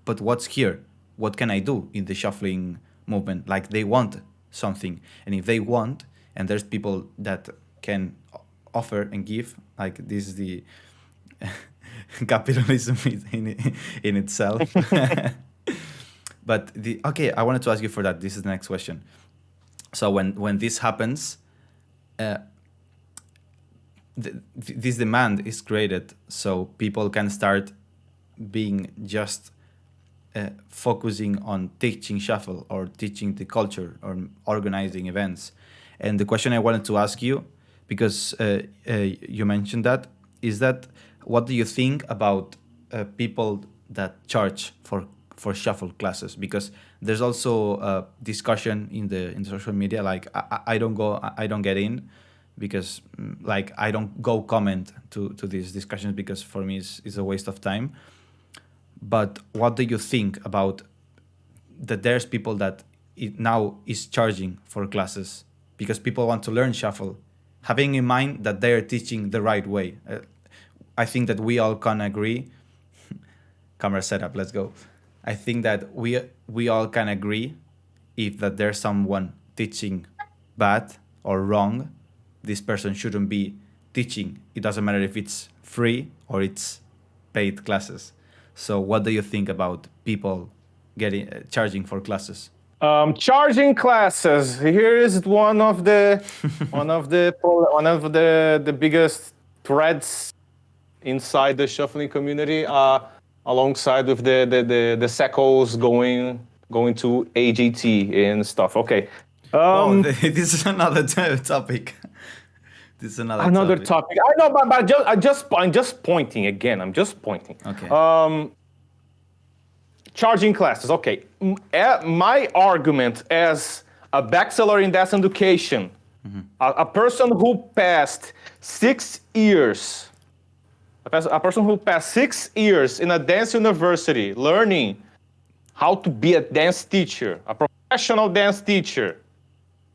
B: what's here? What can I do in the shuffling movement? Like, they want something, and if they want, and there's people that can offer and give, like, this is the capitalism in itself. But I wanted to ask you for that. This is the next question. So when this happens, this demand is created, so people can start being just focusing on teaching shuffle or teaching the culture or organizing events. And the question I wanted to ask you, because you mentioned that, is that what do you think about people that charge for shuffle classes? Because there's also a discussion in the social media, like I don't get in, because like I don't go comment to these discussions, because for me it's a waste of time. But what do you think about that there's people that now is charging for classes because people want to learn shuffle, having in mind that they're teaching the right way? I think that we all can agree. Camera setup, let's go. I think that we all can agree if that there's someone teaching bad or wrong, this person shouldn't be teaching. It doesn't matter if it's free or it's paid classes. So what do you think about people charging for classes?
C: Charging classes. Here is one of the biggest threads inside the shuffling community, alongside with the secos going going to AGT and stuff. Okay.
B: Wow, this is another topic. This is
C: Another topic. I know, but I'm just pointing again. I'm just pointing.
B: Okay.
C: Charging classes. Okay. My argument as a bachelor in dance education, a person who passed 6 years, a person who passed 6 years in a dance university learning how to be a dance teacher, a professional dance teacher.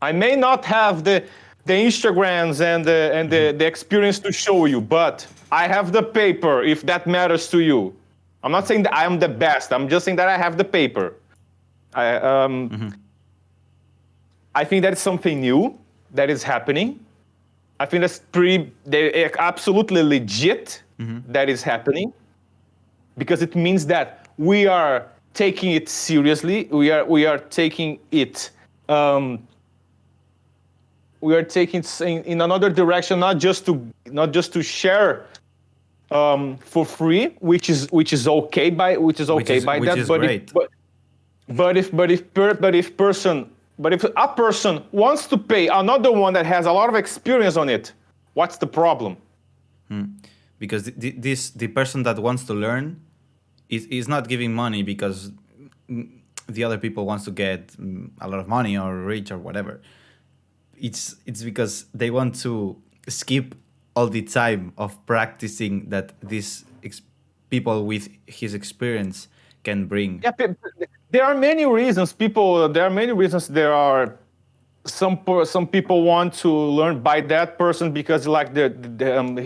C: I may not have the Instagrams and the experience to show you, but I have the paper if that matters to you. I'm not saying that I am the best. I'm just saying that I have the paper. I think that is something new that is happening. I think that's absolutely legit that is happening, because it means that we are taking it seriously. We are taking it. We are taking in another direction, not just to share for free, which is okay by that. But if a person wants to pay another one that has a lot of experience on it, what's the problem?
B: Because the person that wants to learn is not giving money because the other people wants to get a lot of money or rich or whatever. It's because they want to skip all the time of practicing that these people with his experience can bring.
C: Yeah, there are many reasons. There are some people want to learn by that person because like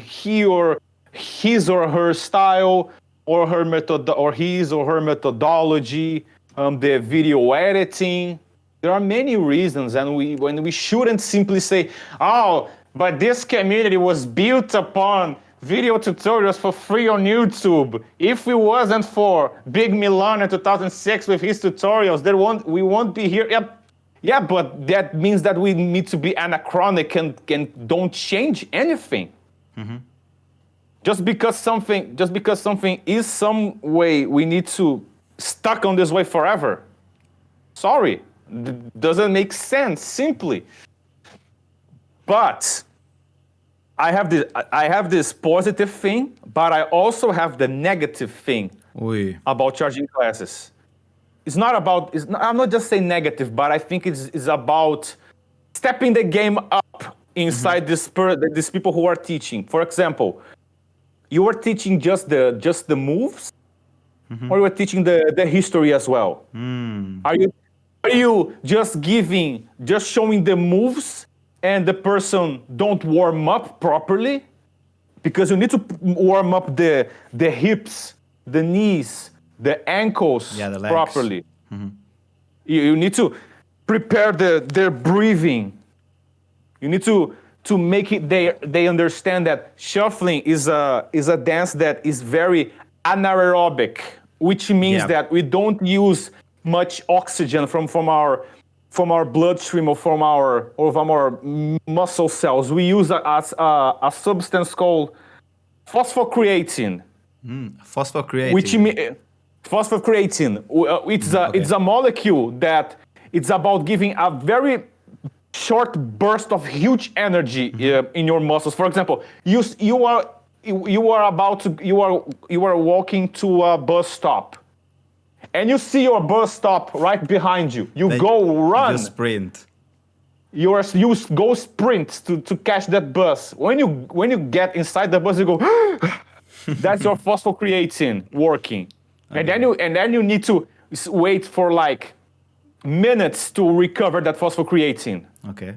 C: he or his or her style or her method or his or her methodology, the video editing. There are many reasons, and we shouldn't simply say, "Oh, but this community was built upon video tutorials for free on YouTube. If it wasn't for Big Milan in 2006 with his tutorials, we won't be here." Yeah, but that means that we need to be anachronic and don't change anything. Just because something is some way, we need to stuck on this way forever. Sorry. Doesn't make sense simply. But I have this positive thing, but I also have the negative thing about charging classes. I'm not just saying negative, but I think it's about stepping the game up inside these people who are teaching. For example, you are teaching just the moves, or you are teaching the history as well. Are you just showing the moves and the person don't warm up properly? Because you need to warm up the hips, the knees, the ankles
B: the legs
C: properly. You need to prepare their breathing. You need to make it they understand that shuffling is a dance that is very anaerobic, which means that we don't use much oxygen from our bloodstream or from our muscle cells. We use a substance called phosphocreatine.
B: Phosphocreatine.
C: Which phosphocreatine. It's a molecule that it's about giving a very short burst of huge energy in your muscles. For example, you are walking to a bus stop. And you see your bus stop right behind you. You go run.
B: You sprint.
C: You go sprint to catch that bus. When you get inside the bus, you go. That's your phosphocreatine working, and then you need to wait for like minutes to recover that phosphocreatine.
B: Okay.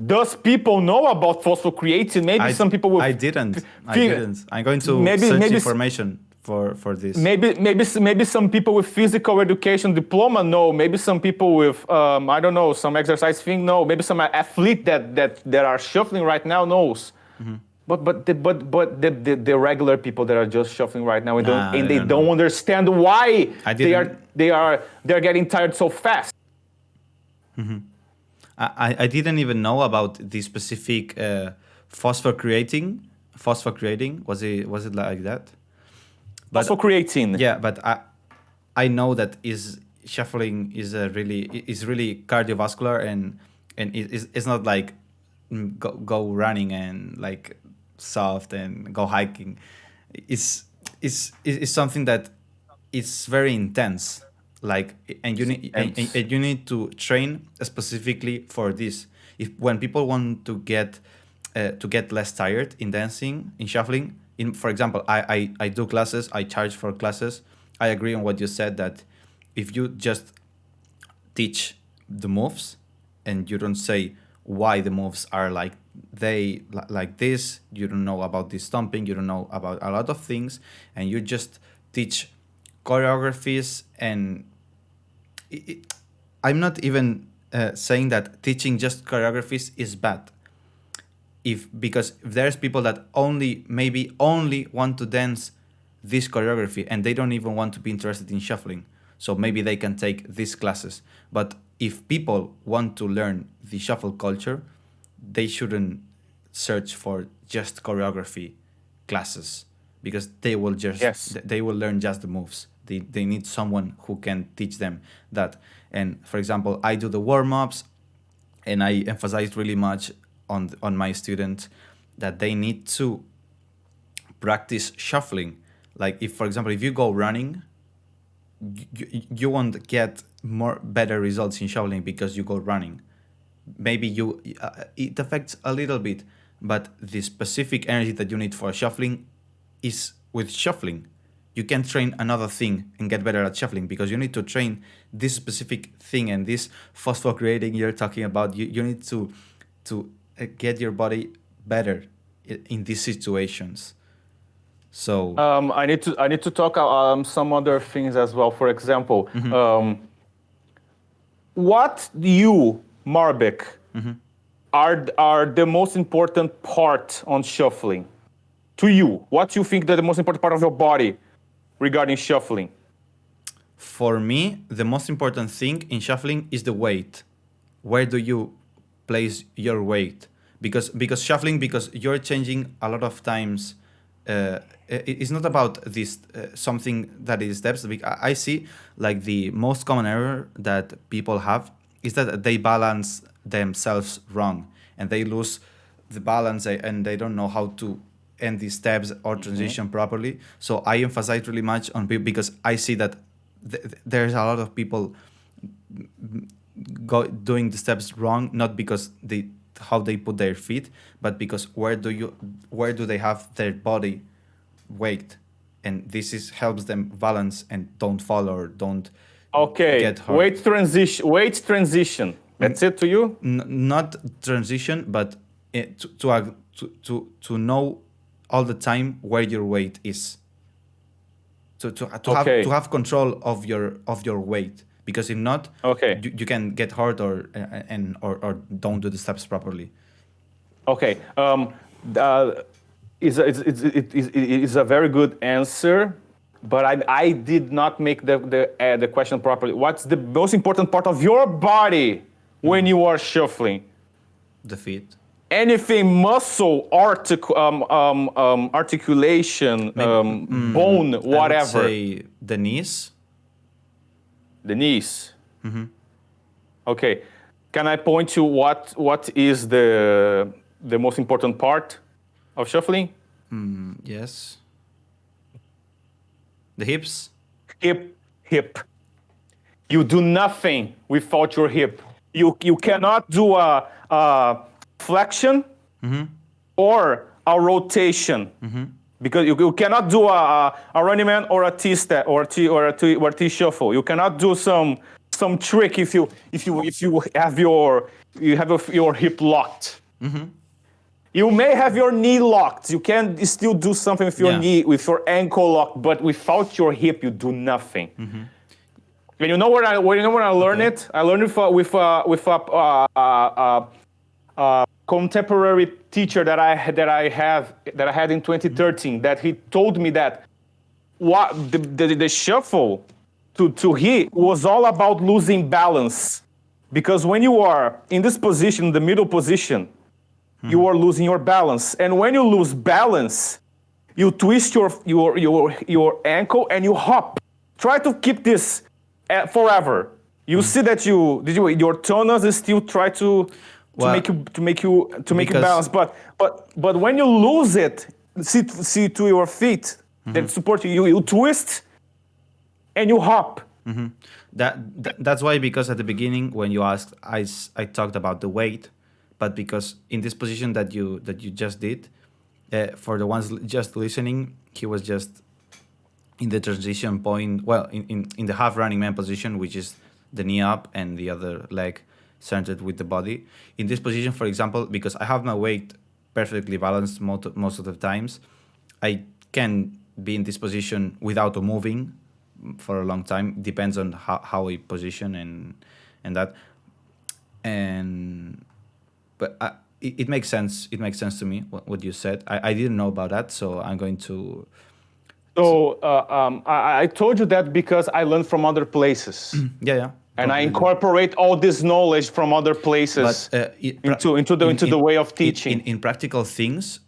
C: Does people know about phosphocreatine? Maybe some people will.
B: I didn't. I'm going to search information for this.
C: Maybe some people with physical education diploma know. Maybe some people with I don't know, some exercise thing know. Maybe some athlete that are shuffling right now knows. But the regular people that are just shuffling right now and they don't understand why they're getting tired so fast.
B: I didn't even know about the specific phosphocreating. Was it like that?
C: Phosphocreatine.
B: Yeah, but I know that is shuffling is really cardiovascular, and it's not like go running and like soft and go hiking. It's something that it's very intense, like, and you need to train specifically for this. If when people want to get less tired in dancing, in shuffling, for example, I do classes, I charge for classes. I agree on what you said, that if you just teach the moves and you don't say why the moves are like this, you don't know about this stomping, you don't know about a lot of things, and you just teach choreographies. And I'm not even saying that teaching just choreographies is bad, because if there's people that maybe only want to dance this choreography and they don't even want to be interested in shuffling, so maybe they can take these classes. But if people want to learn the shuffle culture, they shouldn't search for just choreography classes, because they will learn just the moves. They need someone who can teach them that. And for example, I do the warm-ups, and I emphasize really much on my students that they need to practice shuffling. Like, if for example, if you go running, you won't get better results in shuffling because you go running. Maybe it affects a little bit, but the specific energy that you need for shuffling is with shuffling. You can train another thing and get better at shuffling, because you need to train this specific thing, and this phospho-creating you're talking about. You need to get your body better in these situations. So
C: I need to talk some other things as well. For example, what you, Marbiik, are the most important part on shuffling to you? What you think that the most important part of your body regarding shuffling?
B: For me, the most important thing in shuffling is the weight. Where do you place your weight? Because shuffling, because you're changing a lot of times. It's not about this something that is steps. I see like the most common error that people have is that they balance themselves wrong, and they lose the balance, and they don't know how to end these steps or transition properly. So I emphasize really much on people, because I see that there's a lot of people doing the steps wrong, not because how they put their feet, but because where do they have their body weight, and this helps them balance and don't fall or don't get hurt.
C: Weight transition. That's it to you?
B: Not transition, but to know all the time where your weight is. To have control of your weight, because if not, you can get hurt or don't do the steps properly.
C: Okay. It's a very good answer, but I did not make the question properly. What's the most important part of your body when you are shuffling?
B: The feet.
C: Anything muscle, articulation, bone, whatever.
B: I would say the knees.
C: The knees. Okay. Can I point to what is the most important part of shuffling?
B: Yes. The hips.
C: Hip. You do nothing without your hip. You cannot do a flexion or a rotation, because you cannot do a running man or a T step or a T shuffle. You cannot do some trick if you have your hip locked. You may have your knee locked. You can still do something with your knee, with your ankle locked, but without your hip, you do nothing. And you know where I learned it? I learned it with a contemporary teacher that I had in 2013. That he told me that the shuffle to hit was all about losing balance, because when you are in this position, the middle position, you are losing your balance, and when you lose balance, you twist your ankle and you hop. Try to keep this forever. You see that your tonus is still try to
B: Well,
C: make you
B: because-
C: balance, but when you lose it, see to your feet that support you, you twist and you hop.
B: That's why, because at the beginning when you asked, I talked about the weight, but because in this position that you just did, for the ones just listening, he was just in the transition point. Well, in the half running man position, which is the knee up and the other leg centered with the body. In this position, for example, because I have my weight perfectly balanced most of the times, I can be in this position without moving for a long time. Depends on how I position and that. And but it makes sense. It makes sense to me what you said. I didn't know about that, so I'm going to.
C: So I told you that because I learned from other places.
B: Yeah.
C: And I
B: completely.
C: incorporate all this knowledge from other places into the way of teaching.
B: In practical things,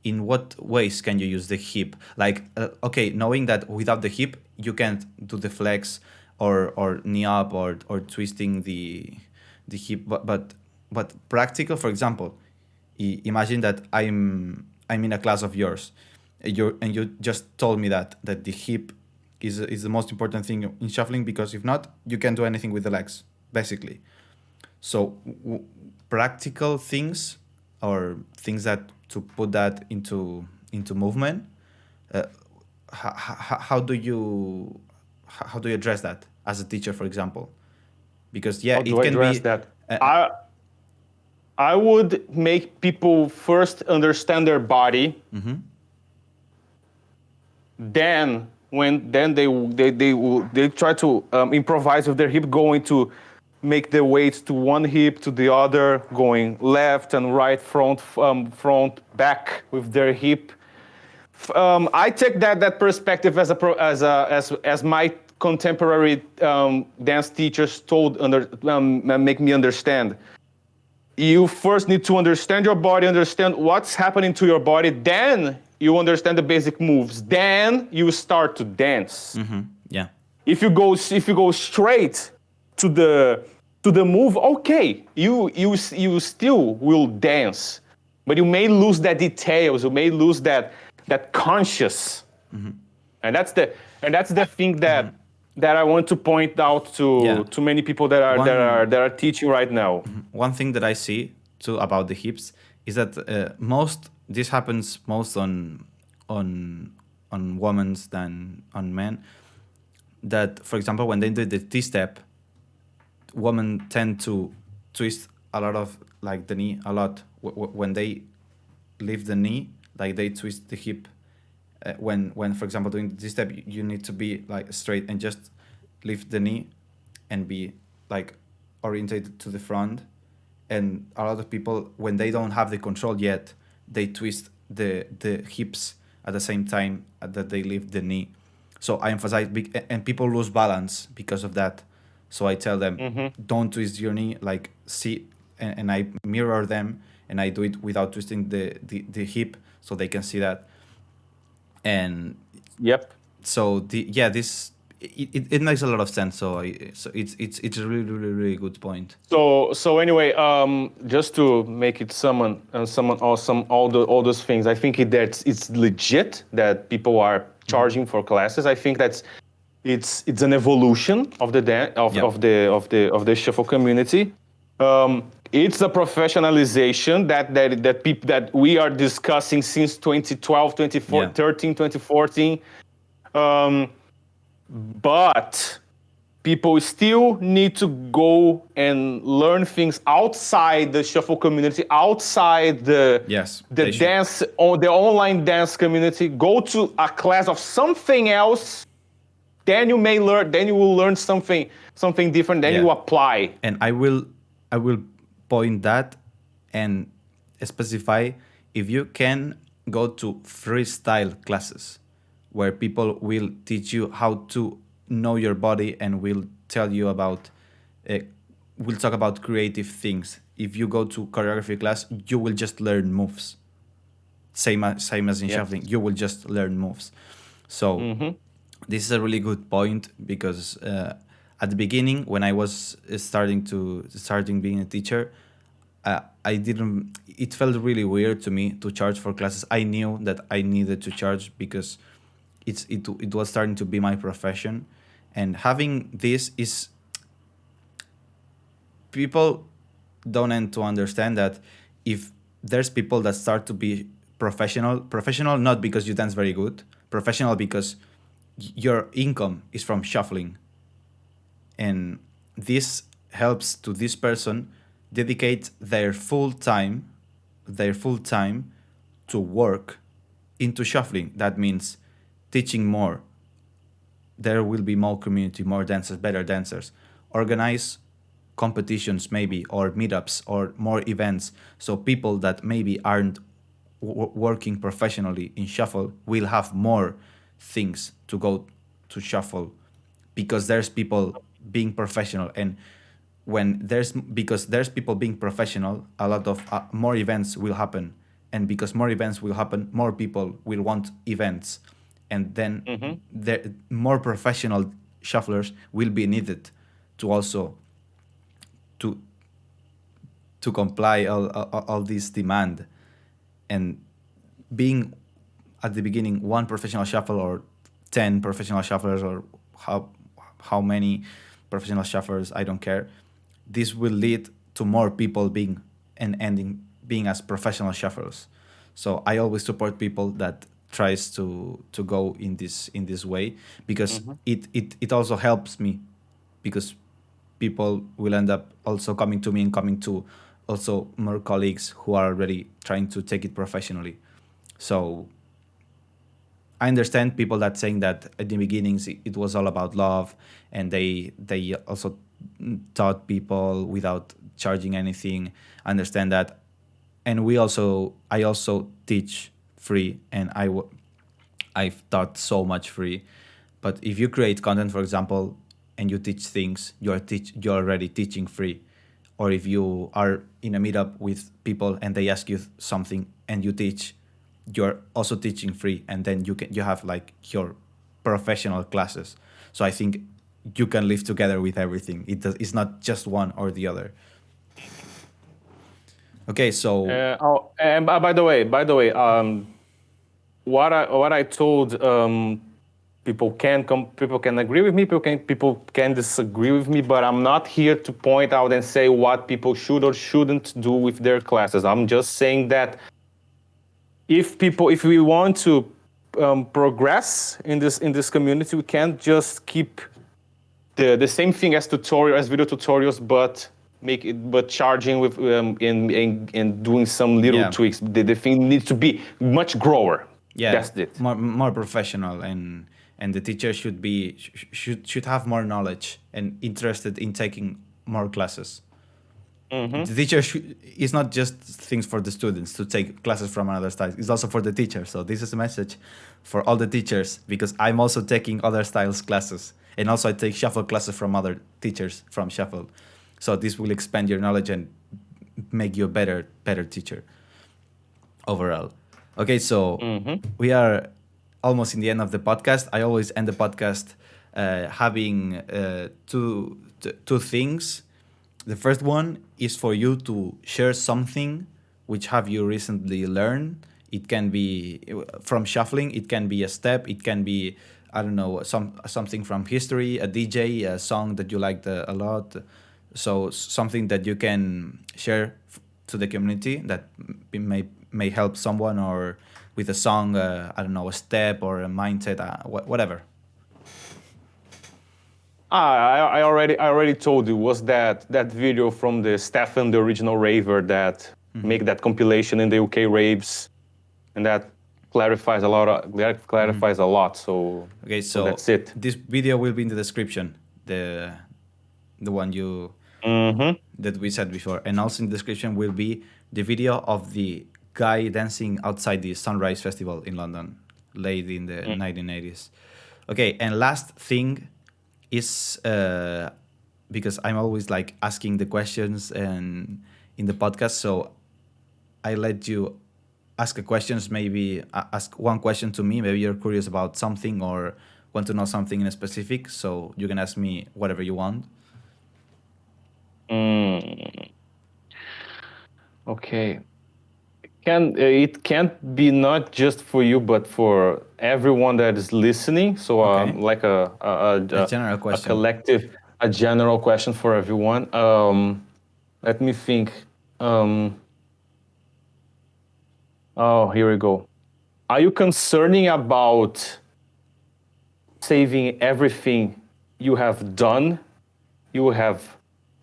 B: in what ways can you use the hip? Like, okay, knowing that without the hip you can't do the flex or knee up or twisting the hip, but practical. For example, imagine that I'm in a class of yours, and you just told me that the hip is the most important thing in shuffling, because if not, you can't do anything with the legs, basically. So practical things, or things that to put that into movement. How do you address that as a teacher, for example? Because
C: How do I address that? I would make people first understand their body. Then they try to improvise with their hip, going to make the weights to one hip to the other, going left and right, front, back with their hip. I take that perspective as my contemporary dance teachers make me understand. You first need to understand your body, understand what's happening to your body, then you understand the basic moves. Then you start to dance.
B: Yeah.
C: If you go straight to the move, okay, you still will dance, but you may lose the details. You may lose that conscious, and that's the thing that I want to point out to many people that are teaching right now.
B: One thing that I see too about the hips is that this happens most on women than on men. That, for example, when they do the T-step, women tend to twist a lot of, like, the knee a lot. When they lift the knee, like, they twist the hip. When for example, doing the T-step, you need to be like straight and just lift the knee and be like orientated to the front. And a lot of people, when they don't have the control yet, they twist the hips at the same time that they lift the knee. So I emphasize, and people lose balance because of that. So I tell them, don't twist your knee, like, see, and I mirror them, and I do it without twisting the hip, so they can see that. And
C: Yep.
B: so this it makes a lot of sense. So it's a really good point.
C: So anyway, just to make it someone awesome, all those things. I think it's legit that people are charging for classes. I think it's an evolution of the shuffle community. It's a professionalization that we are discussing since 2012, 2013, 2014. But people still need to go and learn things outside the shuffle community, outside the dance, or the online dance community. Go to a class of something else. Then you will learn something different. Then you apply.
B: And I will point that and specify, if you can go to freestyle classes where people will teach you how to know your body and will tell you about, we'll talk about creative things. If you go to choreography class, you will just learn moves. Same as in shuffling, you will just learn moves. So this is a really good point because at the beginning, when I was starting being a teacher, I didn't. It felt really weird to me to charge for classes. I knew that I needed to charge because it was starting to be my profession, and having this is people don't end to understand that if there's people that start to be professional not because you dance very good, professional because your income is from shuffling, and this helps to this person dedicate their full time to work into shuffling. That means teaching more. There will be more community, more dancers, better dancers. Organize competitions maybe, or meetups, or more events, so people that maybe aren't working professionally in shuffle will have more things to go to shuffle because there's people being professional. And because there's people being professional, a lot of more events will happen, and because more events will happen, more people will want events, and then the more professional shufflers will be needed to also to to comply all this demand. And being at the beginning one professional shuffler or 10 professional shufflers, or how many professional shufflers, I don't care, this will lead to more people being and ending being as professional shufflers. So I always support people that tries to go in this way, because it also helps me, because people will end up also coming to me and coming to also more colleagues who are already trying to take it professionally. So I understand people that saying that at the beginnings it was all about love, and they also taught people without charging anything. I understand that, and I also teach free, and I've taught so much free. But if you create content, for example, and you teach things, you're already teaching free. Or if you are in a meetup with people and they ask you something and you teach, you're also teaching free, and then you have like your professional classes. So I think you can live together with everything. It's not just one or the other. Okay, so
C: And by the way, what I told people can agree with me, people can disagree with me, but I'm not here to point out and say what people should or shouldn't do with their classes. I'm just saying that if we want to progress in this community, we can't just keep the same thing as video tutorials, but charging with in doing some little
B: Yeah.
C: tweaks. The thing needs to be much grower.
B: yeah,
C: That's it.
B: more professional, and the teacher should have more knowledge and interested in taking more classes. The teacher is not just things for the students to take classes from another styles. It's also for the teacher. So this is a message for all the teachers, because I'm also taking other styles classes, and also I take shuffle classes from other teachers from shuffle. So this will expand your knowledge and make you a better teacher overall. Okay, so we are almost in the end of the podcast. I always end the podcast having two things. The first one is for you to share something which have you recently learned. It can be from shuffling. It can be a step. It can be, I don't know, something from history, a DJ, a song that you liked a lot. So something that you can share to the community that may help someone, or with a song, I don't know, a step or a mindset, whatever.
C: I already told you, was that video from the Stefan, the original raver, that make that compilation in the UK raves, and that clarifies a lot. So
B: Okay,
C: so
B: so
C: that's it.
B: this video will be in the description, the one that we said before, and also in the description will be the video of the guy dancing outside the Sunrise Festival in London, late in the 1980s. Okay, and last thing is because I'm always like asking the questions and in the podcast, so I let you ask a questions. Maybe ask one question to me. Maybe you're curious about something, or want to know something in a specific, so you can ask me whatever you want.
C: Okay. It can't be not just for you, but for everyone that is listening. So,
B: Okay.
C: like
B: A general
C: a
B: question.
C: collective, a general question for everyone. Let me think. Oh, here we go. Are you concerning about saving everything you have done, you have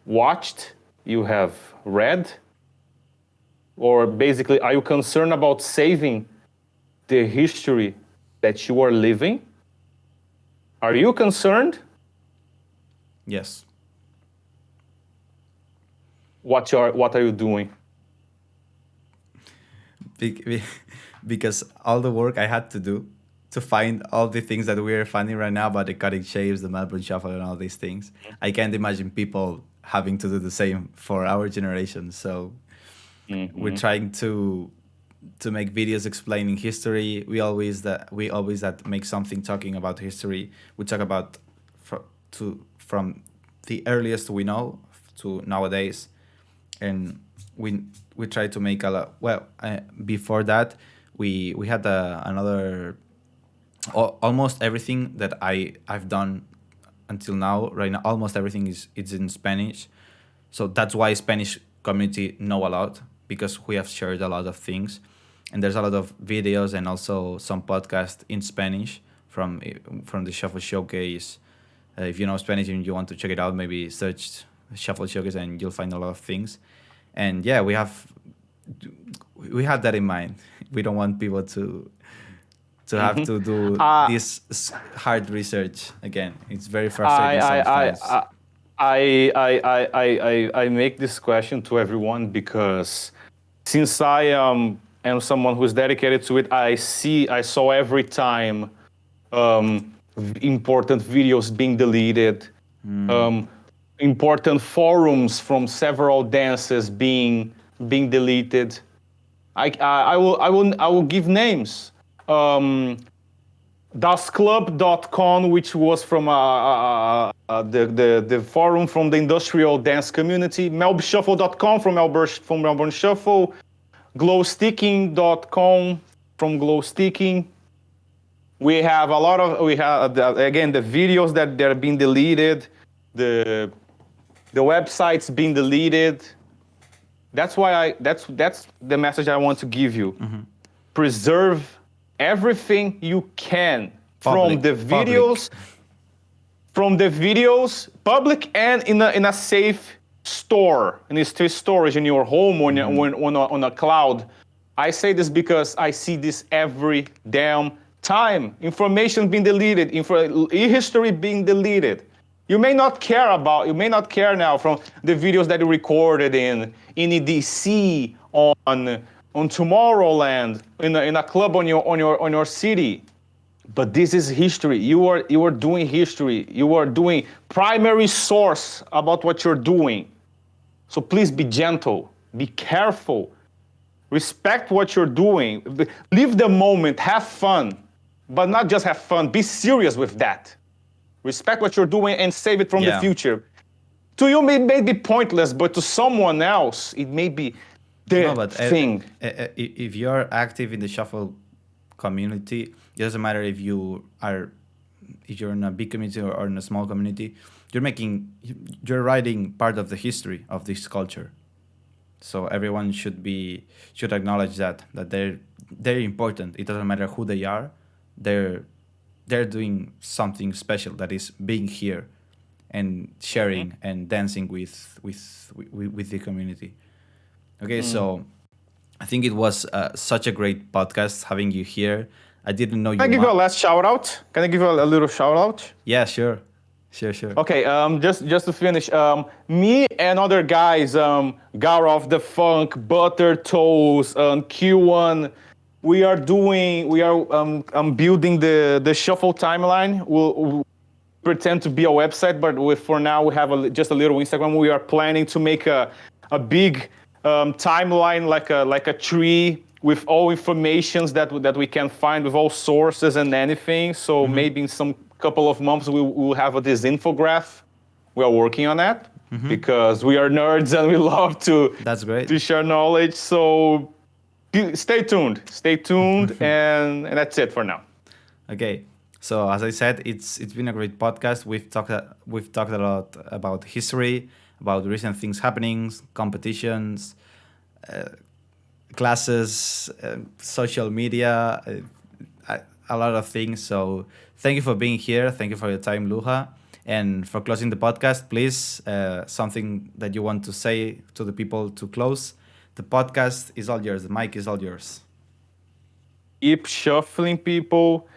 C: watched, you have read? Or basically, are you concerned about saving the history that you are living? Are you concerned?
B: Yes.
C: What are you doing?
B: Because all the work I had to do to find all the things that we're finding right now about the cutting shapes, the Melbourne Shuffle, and all these things, I can't imagine people having to do the same for our generation. So we're trying to make videos explaining history. We always that make something talking about history. We talk about from the earliest we know to nowadays, and we try to make a lot. Well, before that, we had another almost everything that I've done until now. Right now, almost everything is in Spanish, so that's why Spanish community know a lot, because we have shared a lot of things, and there's a lot of videos and also some podcasts in Spanish from the Shuffle Showcase. If you know Spanish and you want to check it out, maybe search Shuffle Showcase and you'll find a lot of things. And yeah, we had that in mind. We don't want people to have to do this hard research again. It's very frustrating sometimes.
C: I make this question to everyone because since I am someone who's dedicated to it, I saw every time important videos being deleted, important forums from several dances being deleted. I will give names. DasClub.com, which was from the forum from the industrial dance community. MelbShuffle.com from Melbourne Shuffle. Glowsticking.com from Glowsticking. We have again the videos that are being deleted, the websites being deleted. That's why that's the message I want to give you. Preserve everything you can from the videos, public and in a safe store, in a safe storage in your home or on a cloud. I say this because I see this every damn time. Information being deleted, history being deleted. You may not care now from the videos that you recorded in EDC, on Tomorrowland, in a club on your city. But this is history. You are doing history. You are doing primary source about what you're doing. So please be gentle, be careful, respect what you're doing, live the moment, have fun, but not just have fun, be serious with that. Respect what you're doing and save it from the future. To you, it may be pointless, but to someone else, it may be the thing.
B: If you're active in the shuffle community, it doesn't matter if you're in a big community or in a small community. You're writing part of the history of this culture. So everyone should acknowledge that they're important. It doesn't matter who they are. They're doing something special, that is being here and sharing and dancing with the community. Okay, so I think it was such a great podcast having you here. I didn't know you.
C: Can I give you a last shout out? Can I give you a little shout out?
B: Yeah, sure.
C: Okay, just to finish, me and other guys, Garoff the Funk, Butter Toes, Q1, we are building the shuffle timeline. We'll pretend to be a website, but for now we have just a little Instagram. We are planning to make a big timeline, like a tree with all informations that we can find, with all sources and anything. So maybe in some couple of months we will have this infograph. We are working on that because we are nerds and we love to
B: That's great.
C: to share knowledge. So stay tuned, and that's it for now.
B: Okay. So as I said, it's been a great podcast. We've talked a lot about history, about recent things happening, competitions, classes, social media, a lot of things. So thank you for being here. Thank you for your time, Luha. And for closing the podcast, please, something that you want to say to the people to close. The podcast is all yours. The mic is all yours.
C: Keep shuffling, people.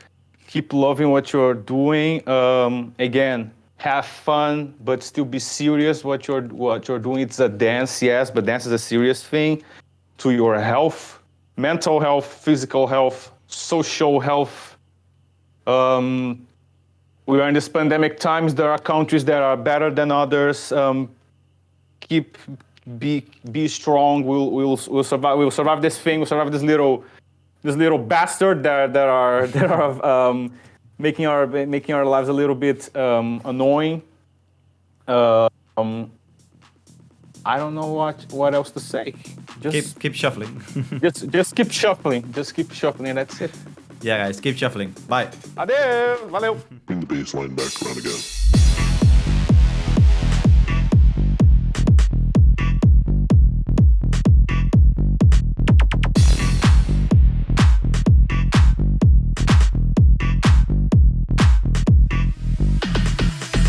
C: Keep loving what you're doing. Again, have fun, but still be serious. What you're doing, it's a dance, yes, but dance is a serious thing to your health, mental health, physical health, social health. We are in this pandemic times. There are countries that are better than others. Be strong. We'll survive. We'll survive this thing. We'll survive this little bastard that are making our lives a little bit annoying. I don't know what else to say. Just
B: Keep shuffling.
C: just keep shuffling. Just keep shuffling, and that's it.
B: Yeah, guys, keep shuffling. Bye.
C: Adeus, valeu.
A: Bring the bass line back around again.